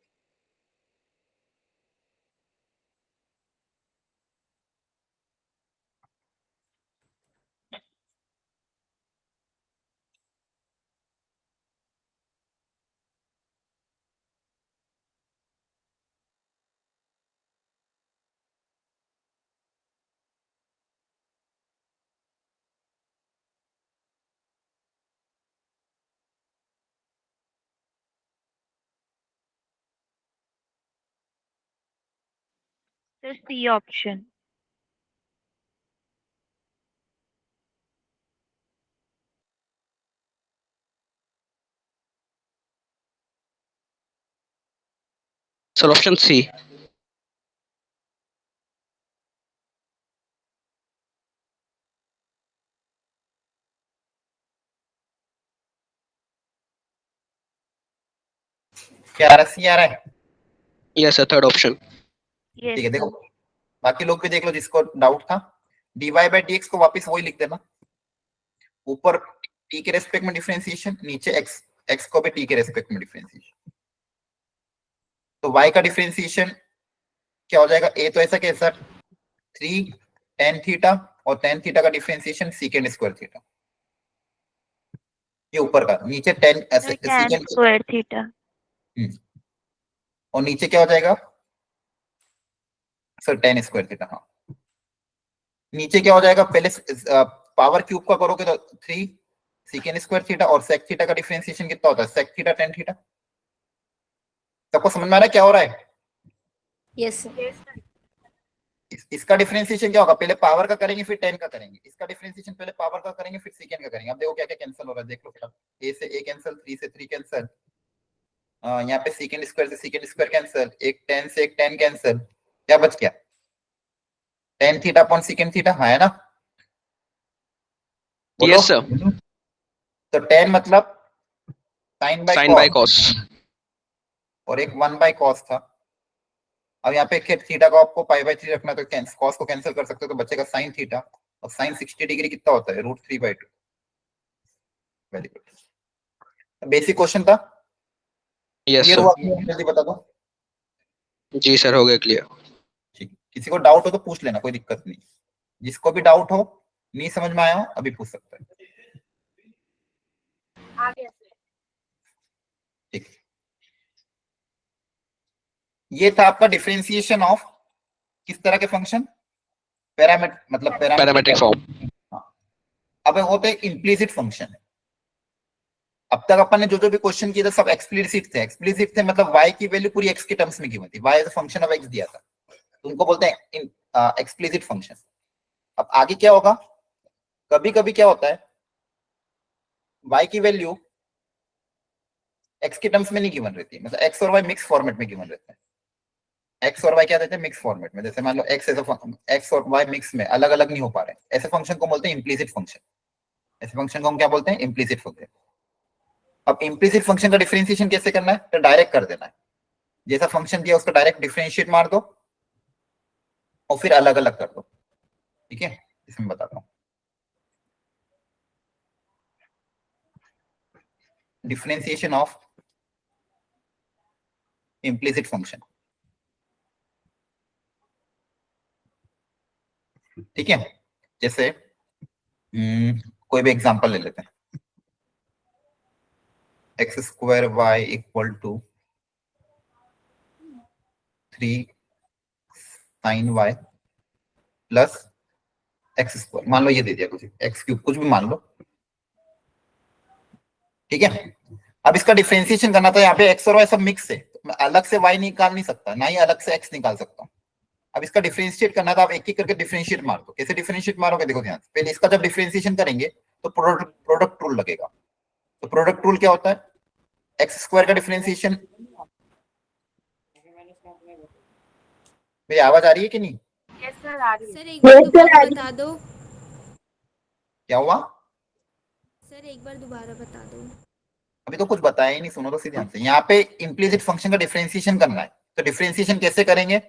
So C option. Sir, option C. क्या आ रहा है? सी आ रहा है? Yes, sir. Third option. Yes. ठीक है, देखो बाकी लोग भी देख लो जिसको डाउट था। dy by dx को वापस वही लिख देना, ऊपर t के रेस्पेक्ट में डिफरेंशिएशन, नीचे x को भी t के रेस्पेक्ट में डिफरेंशिएशन। तो y का डिफरेंशिएशन क्या हो जाएगा? a तो ऐसा कैसा 3 tan थीटा और tan थीटा का डिफरेंशिएशन secant स्क्वायर थीटा, ये ऊपर का, नीचे tan So tan secant square theta. और नीचे क्या हो जाएगा? Sir tan square theta. हाँ, नीचे क्या हो जाएगा? पहले पावर क्यूब का करोगे तो 3 secant स्क्वायर थीटा और sec थीटा का डिफरेंशिएशन कितना होता है? sec theta tan theta. सबको समझ में आ रहा है क्या हो रहा है? यस इसका डिफरेंशिएशन क्या होगा, पहले पावर का करेंगे फिर 10 का करेंगे, इसका डिफरेंशिएशन पहले पावर का करेंगे फिर सेकंड का करेंगे। अब देखो क्या क्या कैंसिल हो रहा है, देख लो फिर a से a कैंसिल, 3 से 3 कैंसिल, यहाँ पे सेकंड स्क्वायर से सेकंड स्क्वायर कैंसिल, एक 10 से एक 10 कैंसिल, क्या बच गया, tan theta upon second theta, हाँ है ना, बोलो। Yes, sir. तो tan मतलब sin by Sin by cos. और एक 1 बाय cos था। अब यहाँ पे थीटा को आपको पाई बाय 3 रखना, तो cos को कैंसिल कर सकते हो, तो बचेगा sin थीटा, और sin 60 डिग्री कितना होता है, √3/2। वेरी गुड, बेसिक क्वेश्चन था, Yes, क्लियर sir. हुआ, जल्दी बता दो। जी सर, हो गया क्लियर। ठीक, किसी को डाउट हो तो पूछ लेना, कोई दिक्कत नहीं, जिसको भी डाउट हो, नहीं समझ में आया हो, अभी पूछ सकता है। आगे ठीक, ये था आपका डिफरेंशिएशन ऑफ किस तरह के फंक्शन, पैरामीटर, मतलब Parametric form. अब होते इम्प्लीसिट फंक्शन। अब तक अपन ने जो जो भी क्वेश्चन किए थे सब एक्सप्लिसिट थे, एक्सप्लिसिट थे मतलब y की वैल्यू पूरी x के टर्म्स में गिवन थी, y as a function of x दिया था, तो उनको बोलते हैं एक्सप्लिसिट फंक्शन। अब आगे क्या होगा, कभी कभी क्या होता है, y की वैल्यू x के टर्म्स में नहीं गिवन रहती, मतलब x और y मिक्स फॉर्मेट में गिवन रहते हैं। x और y क्या रहते हैं, मिक्स फॉर्मेट में, जैसे मान लो x और y मिक्स में अलग अलग नहीं हो पा रहे, ऐसे फंक्शन को बोलते हैं इम्प्लीसिट फंक्शन। ऐसे फंक्शन को हम क्या बोलते हैं, इम्प्लीसिट फंक्शन। अब इम्प्लीसिट फंक्शन का डिफरेंशिएशन कैसे करना है, तो डायरेक्ट कर देना है, जैसा फंक्शन दिया उसका डायरेक्ट डिफरेंशिएट मार दो और फिर अलग अलग कर दो, ठीक है, इसमें बताता हूं। डिफरेंशिएशन ऑफ इम्प्लीसिट फंक्शन, ठीक है, जैसे कोई भी एग्जांपल ले लेते हैं, x² y equal to 3 sin y plus x², मान लो ये दे दिया कुछ x³ कुछ भी मान लो, ठीक है। अब इसका डिफरेंशिएशन करना था, यहाँ पे x और y सब मिक्स है, तो मैं अलग से y निकाल नहीं सकता, ना ही अलग से x निकाल सकता हूँ। अब इसका डिफरेंशिएट करना था, आप एक एक करके डिफरेंशिएट मार दो, कैसे डिफरेंशिएट मारोगे, देखो ध्यान से, पहले इसका जब डिफरेंशिएशन करेंगे तो प्रोडक्ट रूल लगेगा। तो प्रोडक्ट रूल क्या होता है, x² का डिफरेंशिएशन, मेरी आवाज आ रही है कि नहीं, यस सर आ रही है। सर एक बार दोबारा बता दो। क्या हुआ, सर एक बार दोबारा बता दो। अभी तो कुछ बताया ही नहीं, सुनो तो सीधे ध्यान से। यहाँ पे इम्प्लीसिट फंक्शन का डिफरेंशिएशन करना है, तो डिफरेंशिएशन कैसे करेंगे,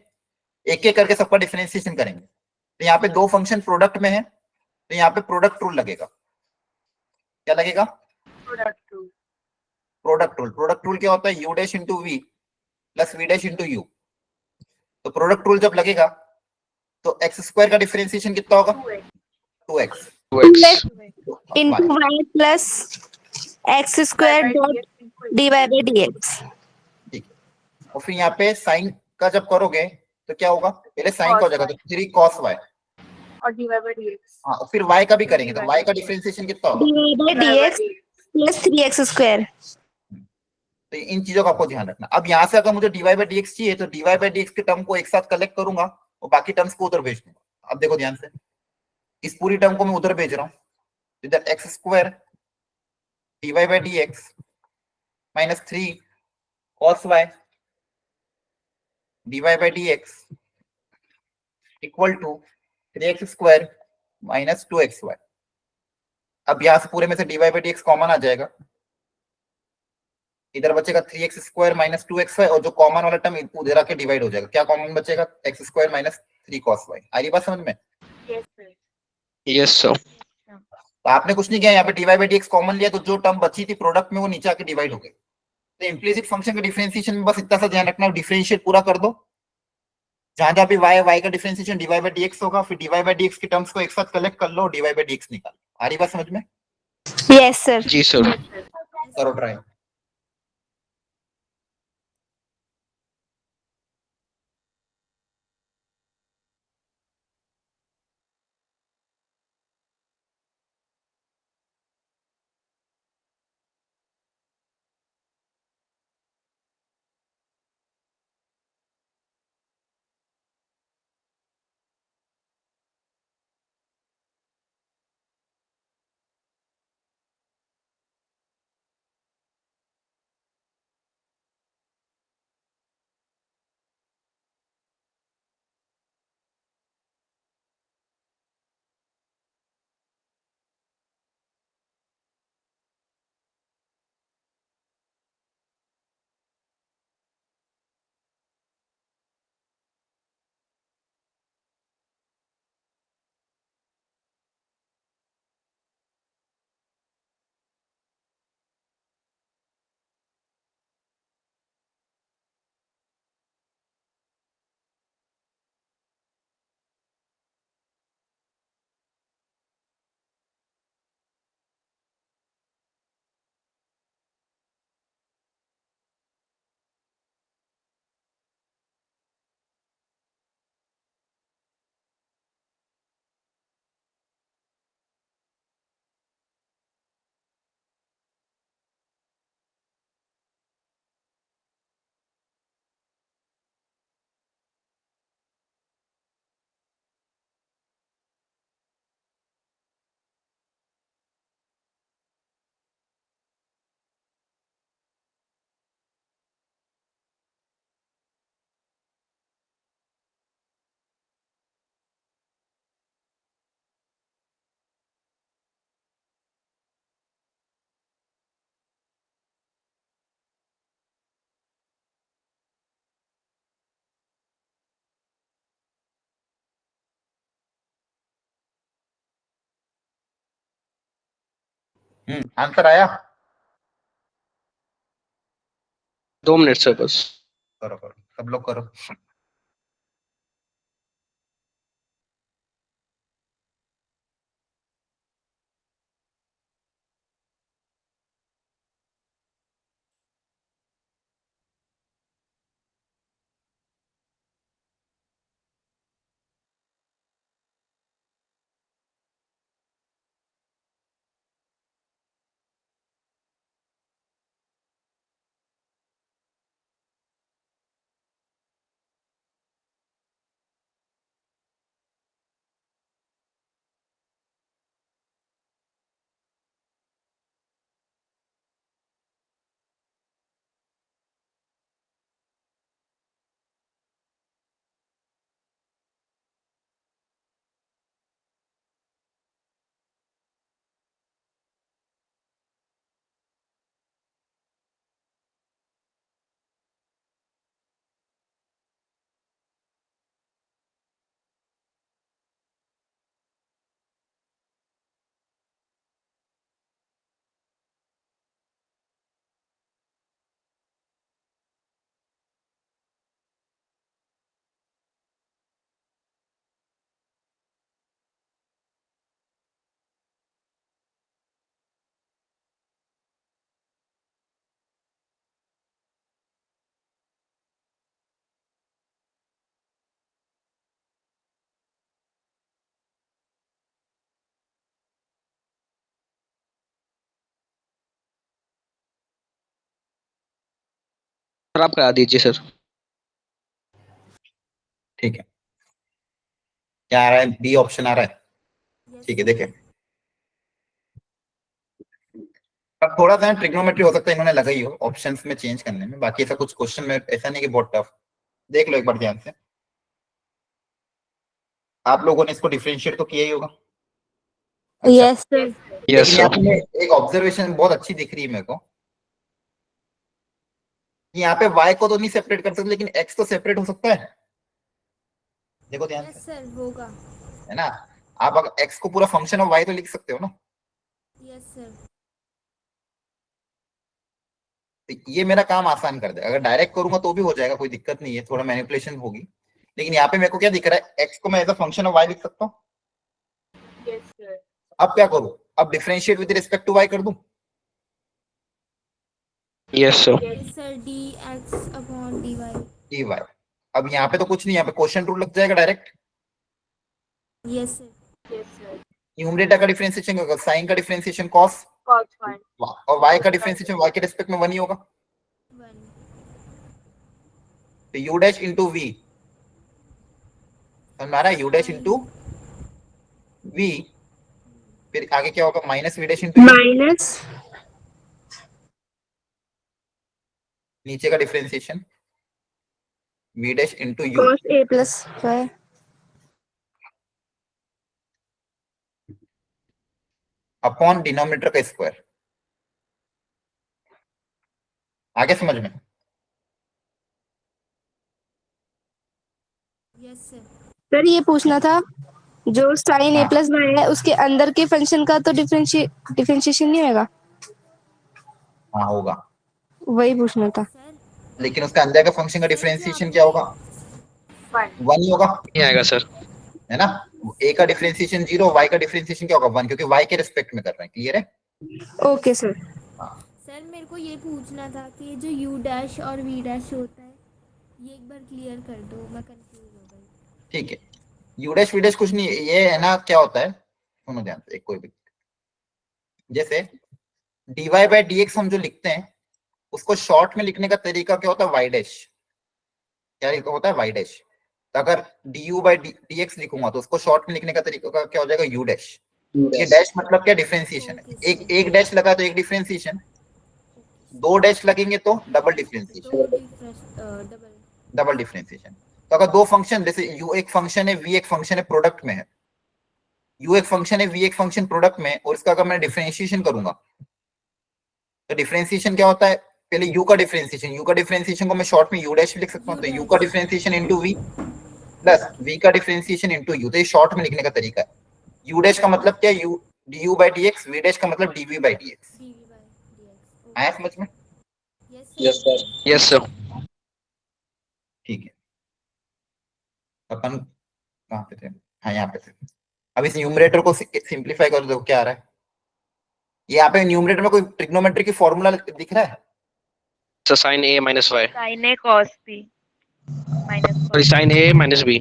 एक एक करके सबका डिफरेंशिएशन करेंगे। तो यहाँ पे दो फंक्शन प्रोडक्ट में है, तो यहाँ पे प्रोडक्ट रूल लगेगा, क्या लगेगा, प्रोडक्ट रूल। प्रोडक्ट रूल क्या होता है, u dash into V plus V dash into U. तो प्रोडक्ट रूल जब लगेगा तो x² का डिफरेंशिएशन कितना होगा, 2x 2x. Into Y plus X square dot D Y by D X. ठीक है, और फिर यहाँ पे साइन का जब करोगे तो क्या होगा, पहले साइन का हो जाएगा, तो 3 cos y, और डिवाइड बाय dx। हाँ, और फिर y का भी करेंगे, तो y का डिफरेंशिएशन कितना होगा, D Y by D X plus 3x square. तो इन चीजों का आपको ध्यान रखना। अब यहाँ से अगर मुझे dy बाई dx चाहिए, तो dy बाई dx के टर्म को एक साथ कलेक्ट करूंगा और बाकी टर्म्स को उधर भेज दूंगा। अब देखो ध्यान से, इस पूरी टर्म को मैं उधर भेज रहा हूँ, इधर x² dy by dx minus 3 cos y dy by dx equal to 3x² minus 2xy। अब यहाँ से पूरे में से dy बाई dx कॉमन आ जाएगा, इधर बचेगा 3x² माइनस 2xy, और जो कॉमन वाला टर्म उधर आके डिवाइड हो जाएगा, क्या कॉमन बचेगा, x² माइनस 3 cos y। आ रही बात समझ में, यस सर। Yes, sir. तो आपने कुछ नहीं किया, यहाँ पे dy बाई dx कॉमन लिया, तो जो टर्म बची थी प्रोडक्ट में वो नीचे आके डिवाइड हो गई। तो इम्प्लीसिट फंक्शन का डिफरेंशिएशन में बस इतना सा ध्यान रखना, डिफरेंशिएट पूरा कर दो, जहां जहां भी y का डिफरेंशिएशन dy बाई dx होगा, फिर dy बाई dx के टर्म्स को एक साथ कलेक्ट कर लो, dy बाई dx निकालो। आ रही बात समझ में, यस सर। जी सर. करो ट्राई। आंसर आया? 2 मिनट सर बस। करो करो, सब लोग करो। सर आप करा दीजिए सर। ठीक है, क्या आ रहा है? बी ऑप्शन आ रहा है। ठीक है, देखिए अब थोड़ा सा ट्रिग्नोमेट्री हो सकता है इन्होंने लगाई हो ऑप्शंस में चेंज करने में, बाकी ऐसा कुछ क्वेश्चन में ऐसा नहीं कि बहुत टफ। देख लो एक बार ध्यान से, आप लोगों ने इसको डिफरेंशिएट तो किया ही होगा। Yes sir. यस लेकिन यहाँ सर। पे एक ऑब्जर्वेशन बहुत अच्छी दिख रही है मेरे को, यहाँ पे y को तो नहीं सेपरेट कर सकते, लेकिन x तो सेपरेट हो सकता है। देखो ध्यान यस से, सर होगा। है ना? आप अगर x को पूरा फंक्शन ऑफ y तो लिख सकते हो ना। Yes sir. तो ये मेरा काम आसान कर दे, अगर डायरेक्ट करूंगा तो भी हो जाएगा, कोई दिक्कत नहीं है, थोड़ा मैनिपुलेशन होगी। लेकिन यहाँ पे मेरे को क्या दिख रहा है, x को मैं as a function of y लिख सकता हूँ। Yes, sir. अब क्या करूं? अब differentiate with respect to y कर दूं। Yes sir. Yes sir dx upon dy। dy। अब यहाँ पे तो कुछ नहीं, यहाँ पे क्वेश्चन रूल लग जाएगा direct. Yes sir. Yes, sir. Numerator का डिफरेंशिएशन होगा, साइन का डिफरेंशिएशन cos, Cos 1. और y का डिफरेंशिएशन y के रिस्पेक्ट में 1 ही होगा। 1। तो u डैश इंटू v, हमारा u डैश इंटू v, फिर आगे क्या होगा? Minus v dash into minus नीचे का differentiation v dash into u cos a plus y upon denominator का स्क्वायर। आगे समझ में? Yes sir. सर ये पूछना था, जो साइन a हाँ। plus y है उसके अंदर के फंक्शन का तो डिफरेंशिएशन नहीं होगा? हाँ होगा, वही पूछना था। सर लेकिन उसका अंदर का फंक्शन का डिफरेंशिएशन क्या होगा? 1. 1 ही होगा, नहीं आएगा सर। है ना? a का डिफरेंशिएशन 0, y का डिफरेंशिएशन क्या होगा? 1, क्योंकि y के रिस्पेक्ट में कर रहे हैं। क्लियर है? Okay sir. सर मेरे को ये पूछना था कि ये जो u डैश और v डैश होता है, ये एक बार क्लियर कर दो, मैं कंफ्यूज हो गई। ठीक है, u डैश v डैश कुछ नहीं, ये है ना, क्या होता है, सुनो ध्यान से, एक कोई भी जैसे dy बाय dx हम जो लिखते हैं उसको शॉर्ट में लिखने का तरीका क्या होता है? y dash. क्या होता है? y dash. तो अगर du बाय dx लिखूंगा तो उसको शॉर्ट में लिखने का तरीका क्या हो जाएगा? u dash. ये डैश मतलब क्या? डिफरेंशिएशन है। एक डैश लगा तो एक डिफरेंशिएशन, 2 डैश लगेंगे तो डबल डिफरेंशिएशन। Double differentiation. तो अगर दो फंक्शन, जैसे u एक फंक्शन है, v एक फंक्शन है, प्रोडक्ट में है, u एक फंक्शन है, v एक फंक्शन प्रोडक्ट में, और इसका अगर मैं डिफरेंशिएशन करूंगा तो डिफरेंशिएशन क्या होता है? पहले u का डिफरेंशिएशन को मैं शॉर्ट में u डैश लिख सकता हूं, तो u का differentiation into v plus v का डिफरेंशिएशन इनटू u, तो ये शॉर्ट में लिखने का तरीका है। u डैश का मतलब क्या है? u du by dx, v dash का मतलब dv by dx। dv by dx। आया समझ में? Yes sir. Yes sir. ठीक है, अपन कहाँ पे थे? हाँ यहाँ पे थे। अब इस न्यूमरेटर को सिंप्लीफाई कर दो, क्या आ रहा है? यहाँ पे न्यूमरेटर में कोई ट्रिग्नोमेट्री की फॉर्मूला दिख रहा है? Sir sine a minus y, sin a cos b minus sorry cos sine a minus b.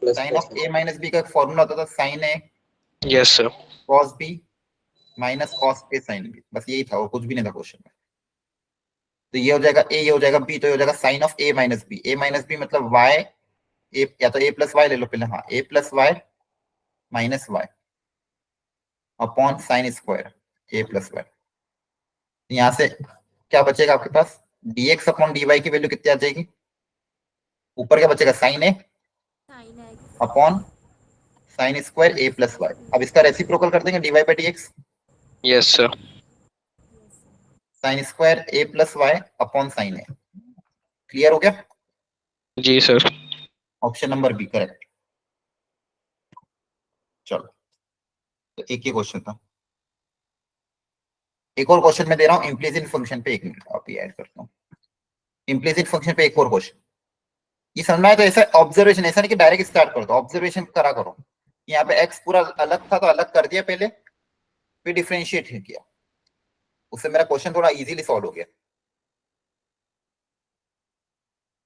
Sine of a minus b का फॉर्मूला होता था sine a yes sir. Cos b minus cos a sine b, बस यही था और कुछ भी नहीं था क्वेश्चन में। तो ये हो जाएगा ए, ये हो जाएगा बी, तो ये हो जाएगा sine of a minus B. A minus b मतलब वाई, ए या तो ए प्लस वाई ले लो पहले, हाँ a plus y minus y upon sine square a plus y. यहाँ से क्या बचेगा आपके पास? dx अपॉन dy की वैल्यू कितनी आ जाएगी? ऊपर क्या बचेगा? Sine a sin x upon sine square a plus y. अब इसका रेसिप्रोकल कर देंगे dy by dx, yes sir. Sine square a plus y upon sine a. Clear हो गया? जी sir. Option number b correct. चलो, तो एक ही क्वेश्चन था। एक और क्वेश्चन मैं दे रहा हूँ इम्प्लिसिट फंक्शन पे। एक मिनट आप ऐड करता हूँ। इम्प्लिसिट फंक्शन पे एक और क्वेश्चन, ये समझ में आया? तो ऐसा ऑब्जर्वेशन, ऐसा नहीं कि डायरेक्ट स्टार्ट कर दो, ऑब्जर्वेशन करा करो। यहाँ पे एक्स पूरा अलग था तो अलग कर दिया पहले, फिर डिफरेंशिएट किया, उससे मेरा क्वेश्चन थोड़ा इजीली सॉल्व हो गया।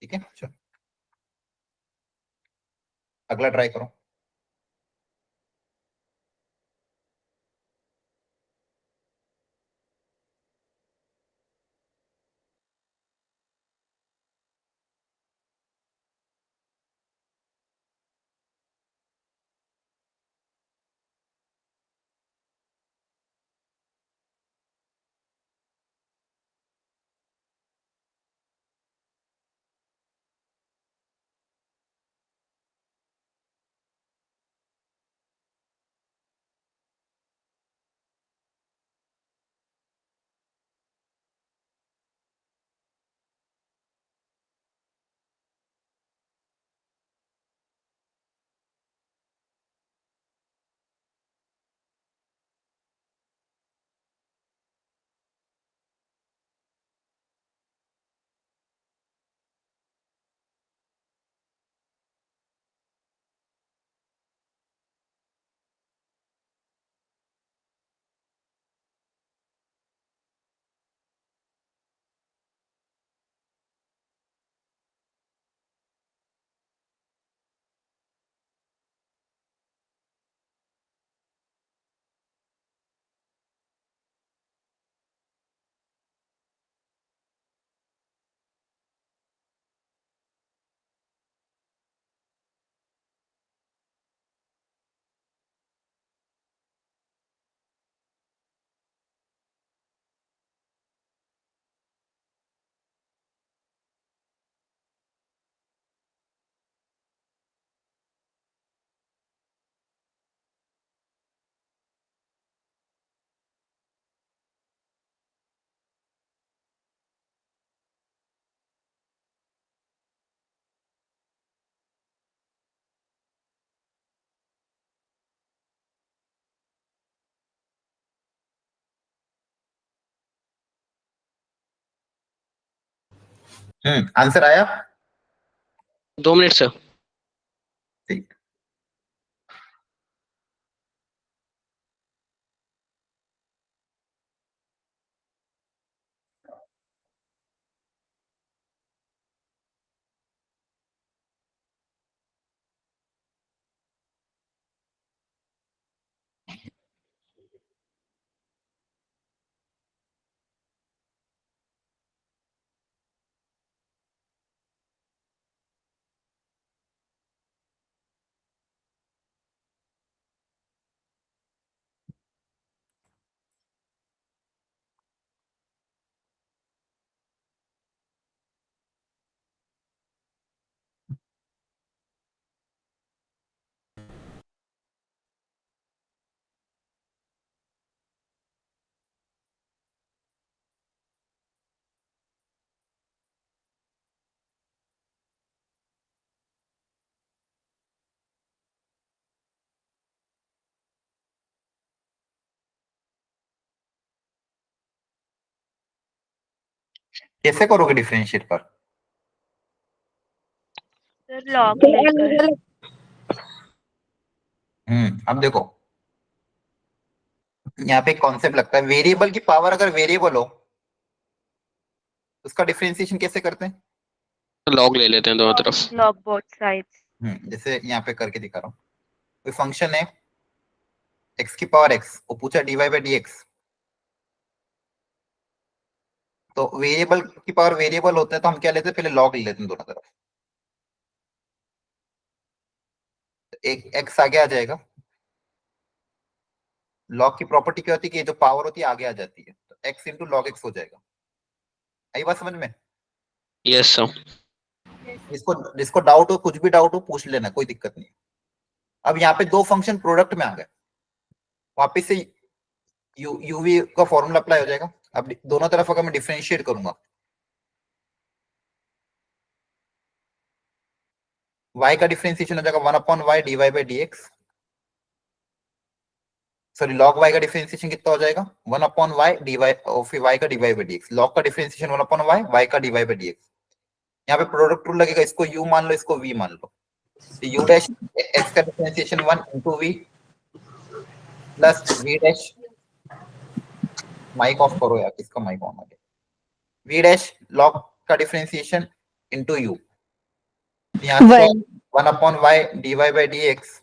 ठीक है, चलो अगला ट्राई करो। आंसर आया? 2 मिनट सर। ठीक। कैसे करोगे डिफरेंशिएट पर? सर लॉग लेकर। अब देखो यहाँ पे एक कॉन्सेप्ट लगता है, वेरिएबल की पावर अगर वेरिएबल हो उसका डिफरेंशिएशन कैसे करते हैं? लॉग ले लेते हैं दोनों तरफ। Log both sides. जैसे यहाँ पे करके दिखा रहा हूँ, कोई फंक्शन है x की पावर x, वो पूछा dy बाई dx, तो वेरिएबल की पावर वेरिएबल होता है तो हम क्या लेते हैं, पहले लॉग ले लेते हैं दोनों तरफ। एक x आगे आ जाएगा, लॉग की प्रॉपर्टी क्या होती है कि जो पावर होती है आगे आ जाती है, तो x इंटू लॉग x हो जाएगा। आई बात समझ में? Yes sir. जिसको डाउट हो, कुछ भी डाउट हो पूछ लेना, कोई दिक्कत नहीं। अब यहाँ पे दो फंक्शन प्रोडक्ट में आ गए, वापिस से यूवी का फॉर्मूला अप्लाई हो जाएगा। अब दोनों तरफ अगर मैं डिफरेंशिएट करूंगा, y का डिफरेंशिएशन हो जाएगा 1/y dy by dx, sorry log y का डिफरेंशिएशन कितना हो जाएगा 1/y dy और फिर y का dy बाई dx, log का डिफरेंशिएशन 1/y, y का dy बाई dx। यहाँ पे प्रोडक्ट रूल लगेगा, इसको u मान लो, इसको v मान लो, तो u डैश x का differentiation 1 into v plus v dash, mic off करो यार, किसका माइक ऑन है, v डैश log का डिफरेंशिएशन इंटू u, यहाँ से 1/y dy by dx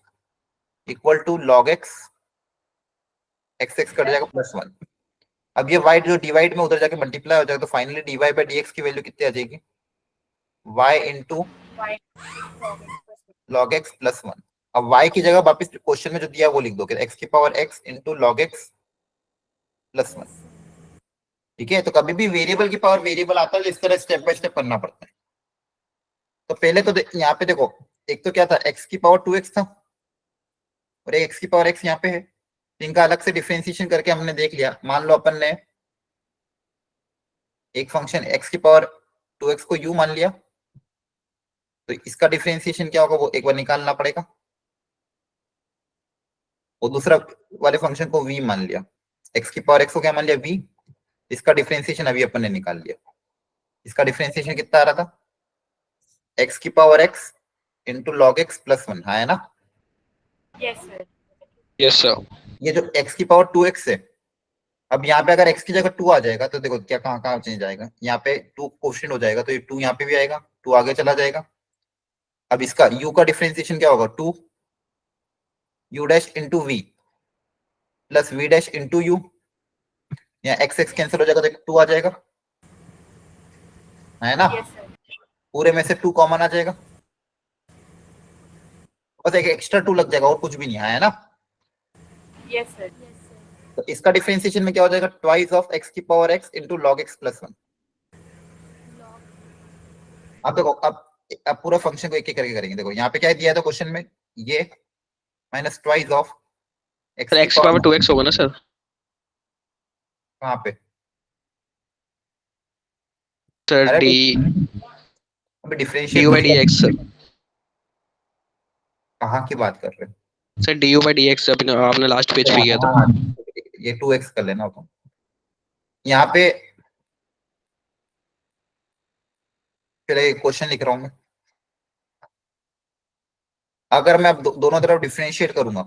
equal to log x, x cut जाएगा +1। अब ये y जो डिवाइड में उधर जाके मल्टीप्लाई हो जाएगा, तो फाइनली dy बाई dx की वैल्यू कितनी आ जाएगी, y इंटू log x +1। अब y की जगह वापस क्वेश्चन में जो दिया वो लिख दो, x की power x into log x +1। ठीक है, तो कभी भी वेरिएबल की पावर वेरिएबल आता है, इस तरह स्टेप बाय स्टेप करना पड़ता है। तो पहले तो यहाँ पे देखो, एक तो क्या था, x की पावर 2x था और एक x की पावर x यहाँ पे है, इनका अलग से डिफरेंशिएशन करके हमने देख लिया। मान लो अपन ने एक फंक्शन x की पावर 2x को u मान लिया, तो इसका डिफरेंशिएशन क्या होगा वो एक बार निकालना पड़ेगा, वो दूसरा वाले फंक्शन को v मान लिया, x की पावर x को क्या मान लिया v, इसका डिफरेंशिएशन अभी अपन ने निकाल लिया। इसका डिफरेंशिएशन कितना आ रहा था, x की power x into log x +1, हाँ है ना? Yes sir. Yes sir. ये जो x की पावर 2x है, अब यहाँ पे अगर x की जगह 2 आ जाएगा तो देखो क्या कहाँ कहाँ चेंज आएगा, यहाँ पे 2 क्वेश्चन हो जाएगा, तो ये 2 यहाँ पे भी आएगा, 2 आगे चला जाएगा। अब इसका u का डिफरेंशिएशन क्या होगा, 2 u dash into v plus v dash into u, यहाँ x कैंसिल हो जाएगा तो 2 आ जाएगा, है ना? Yes sir. पूरे में से 2 कॉमन आ जाएगा, बस एक एक्स्ट्रा 2 लग जाएगा और कुछ भी नहीं है ना? Yes sir. तो इसका डिफरेंशिएशन में क्या हो जाएगा, ट्वाइस ऑफ x की power x into log x +1। अब देखो, अब पूरा फंक्शन को एक एक करके करेंगे। देखो यहाँ पे क्या दिया था क्वेश्चन में, ये minus twice of sir x power 2x होगा ना सर? कहाँ पे सर अरे d अभी du differentiate by dx sir. कहाँ की बात कर रहे हैं सर du by dx आपने लास्ट पेज पे किया था। हाँ, ये 2x कर लेना तो यहाँ पे फिर एक क्वेश्चन लिख रहा हूं मैं, अगर मैं अब दोनों तरफ डिफरेंशिएट करूंगा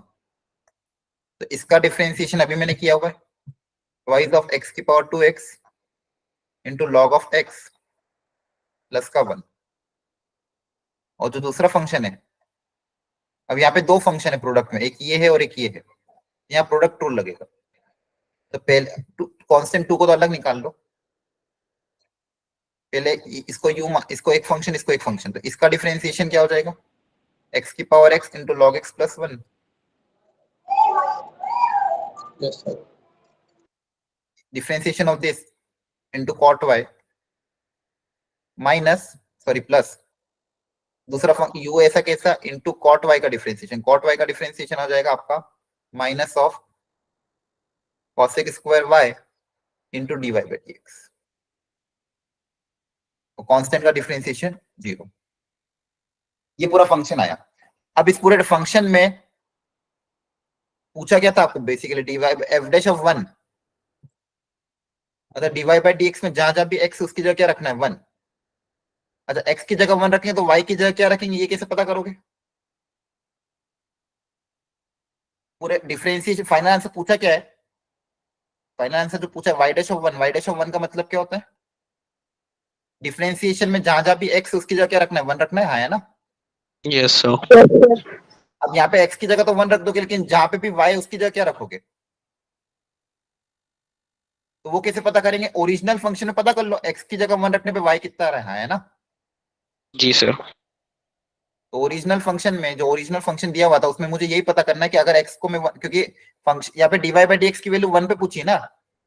तो इसका डिफरेंशिएशन अभी मैंने किया हुआ है, ट्वाइस ऑफ x की power 2x into log of x plus का 1। और जो दूसरा फंक्शन है, अब यहाँ पे दो फंक्शन है प्रोडक्ट में, एक ये है और एक ये है, यहाँ प्रोडक्ट रूल लगेगा। तो पहले कांस्टेंट 2 को तो अलग निकाल लो, पहले इसको इसको एक फंक्शन, इसको एक फंक्शन, तो इसका डिफरेंशिएशन क्या हो जाएगा, x की power x into log x +1 differentiation of this into cot y minus sorry plus दूसरा u ऐसा कैसा इंटू कॉट y का डिफरेंशिएशन, कॉट y का डिफरेंशिएशन आ जाएगा आपका minus of cosec square y into dy by dx, तो constant का डिफरेंशिएशन 0। ये पूरा फंक्शन आया। अब इस पूरे फंक्शन में पूछा क्या था आपको, basically dy f dash of 1 अच्छा dy by dx में जहां जहां भी x उसकी जगह क्या रखना है 1। अच्छा x की जगह 1 रखेंगे तो y की जगह क्या रखेंगे, ये कैसे पता करोगे? पूरे डिफरेंशिएशन फाइनल आंसर पूछा क्या है? फाइनल आंसर जो पूछा है y dash of 1, y dash of 1 का मतलब क्या होता है? डिफरेंशिएशन में जहां जहां भी x उसकी जगह क्या रखना है 1 रखना है, हाँ है ना? Yes, sir. अब यहाँ पे x की जगह तो 1 रख दोगे, लेकिन जहां पे भी y उसकी जगह क्या रखोगे? तो वो कैसे पता करेंगे? ओरिजिनल फंक्शन में पता कर लो, x की जगह 1 रखने पे y कितना आ रहा है ना? जी सर. तो ओरिजिनल फंक्शन में जो ओरिजिनल फंक्शन दिया हुआ था उसमें मुझे यही पता करना है कि अगर x को मैं क्योंकि फंक्शन यहाँ पे dy by dx की वैल्यू 1 पे पूछी ना,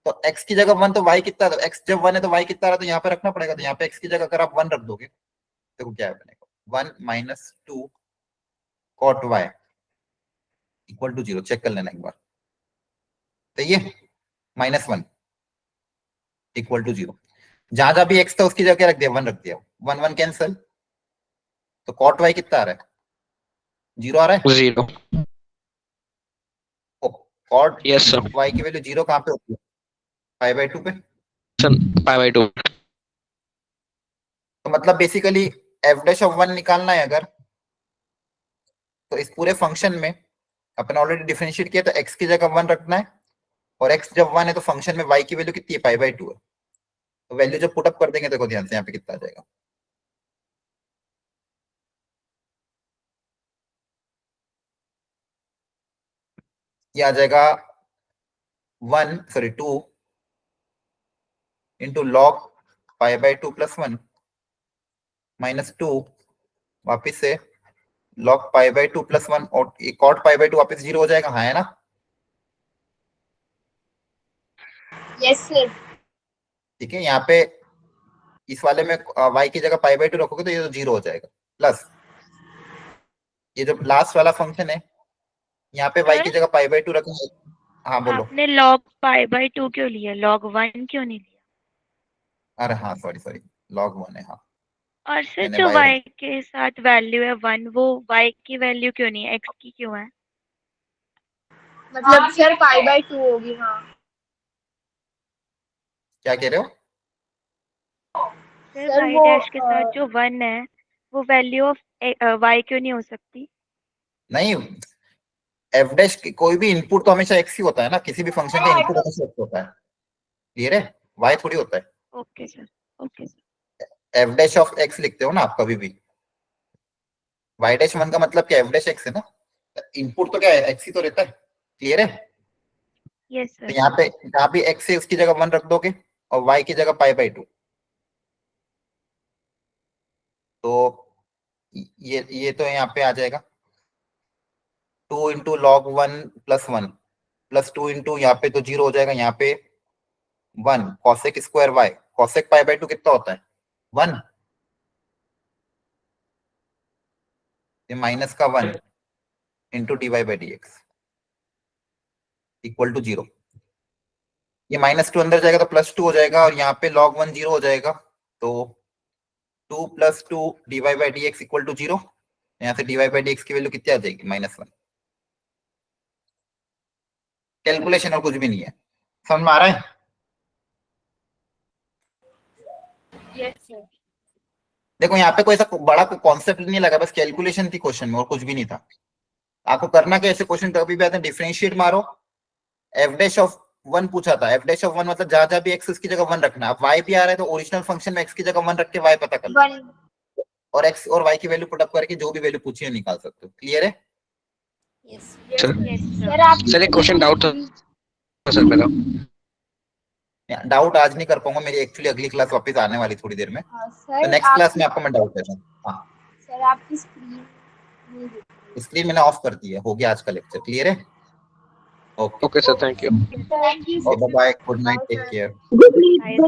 तो x की जगह 1 तो y कितना, तो x जब 1 है तो y कितना रहा, तो यहाँ पे रखना पड़ेगा। तो यहाँ पे x की जगह अगर आप 1 रख दोगे देखो क्या बनेगा, 1 minus 2 cot y equal to 0। Check कर लेना एक बार, तो ये -1 इक्वल टू 0। जहां जहां भी x था उसकी जगह क्या रख दिया, 1 रख दिया, 1 1 कैंसिल, तो cot y कितना आ रहा है, 0 आ रहा है। 0. cot Yes, sir. y की वैल्यू 0 कहाँ पे होती है, पाई बाय 2 पे। Sir, pi by 2. तो मतलब बेसिकली f डैश ऑफ 1 निकालना है अगर, तो इस पूरे फंक्शन में अपन ऑलरेडी डिफरेंशिएट किया, तो x की जगह 1 रखना है, और x जब 1 है तो फंक्शन में y की वैल्यू कितनी है, पाई बाय 2 है। तो वैल्यू जब पुटअप कर देंगे देखो ध्यान से यहाँ पे कितना आ जाएगा, ये आ जाएगा 2 into log pi by 2 plus 1 minus 2 वापिस से लॉग पाई बाय 2 प्लस 1, और कॉट पाई बाय 2 वापिस 0 हो जाएगा, हाँ है ना? Yes sir. ठीक है, यहाँ पे इस वाले में y की जगह पाई बाय 2 रखोगे तो ये तो 0 हो जाएगा, प्लस ये जो लास्ट वाला फंक्शन है यहाँ पे y की जगह पाई बाय 2 रखोगे। हाँ बोलो। आपने log pi by 2 क्यों लिया, log 1 क्यों नहीं लिया? अरे हाँ सॉरी लॉग 1 है, हाँ और सर मैंने जो y y के साथ वैल्यू है 1, वो y की वैल्यू क्यों नहीं है, x की क्यों है? मतलब सर पाई बाय 2 होगी। हाँ क्या कह रहे हो? सर सर y वो डैश के साथ जो 1 है वो वैल्यू ऑफ y क्यों नहीं हो सकती? नहीं, f डैश की कोई भी इनपुट तो हमेशा x ही होता है ना, किसी भी फंक्शन का इनपुट हमेशा x होता है, क्लियर है? y थोड़ी होता है। Okay sir, okay sir. f dash of x लिखते हो ना आप कभी भी, y डैश 1 का मतलब क्या, f डैश x है ना, इनपुट तो क्या है, x ही तो रहता है, क्लियर है? यस तो सर. यहाँ पे जहाँ भी x है उसकी जगह 1 रख दोगे और y की जगह पाई बाय 2, तो ये तो यहाँ पे आ जाएगा 2 into log 1 plus 1 plus 2 into यहाँ पे तो 0 हो जाएगा, यहाँ पे 1 cosec square y, cosec pi by 2 कितना होता है 1, ये माइनस का 1 into dy by D X equal to 0। ये -2 अंदर जाएगा तो +2 हो जाएगा, और यहाँ पे log 1 0 हो जाएगा, तो 2 + 2 dy by D X equal to 0। यहाँ से dy बाई डी एक्स की वैल्यू कितनी आ जाएगी, -1। कैलकुलेशन और कुछ भी नहीं है, समझ में आ रहा है? Yes sir. देखो यहाँ पे कोई ऐसा बड़ा कॉन्सेप्ट नहीं लगा, बस कैलकुलेशन थी क्वेश्चन में और कुछ भी नहीं था। आपको करना क्या, ऐसे क्वेश्चन कभी भी आते हैं डिफरेंशिएट मारो, f डैश ऑफ 1 पूछा था, f डैश ऑफ 1 मतलब जहां जहां भी x उसकी जगह 1 रखना। अब y भी आ रहा है तो ओरिजिनल फंक्शन में x की जगह 1 रख के y पता कर लो, 1 और x और y की वैल्यू पुटअप करके जो भी वैल्यू पूछी है निकाल सकते हो, क्लियर है? Yes Sir, yes sir. Sir आप sir एक क्वेश्चन डाउट था सर मेरा. डाउट आज नहीं कर पाऊंगा, मेरी एक्चुअली अगली क्लास वापस आने वाली थोड़ी देर में, तो सर नेक्स्ट क्लास में आपको मैं डाउट देता हूँ। हाँ सर आपकी स्क्रीन स्क्रीन मैंने ऑफ कर दी है, हो गया आज का लेक्चर, क्लियर है? Okay Okay sir, thank you. Thank you bye, good night, take care. Good night.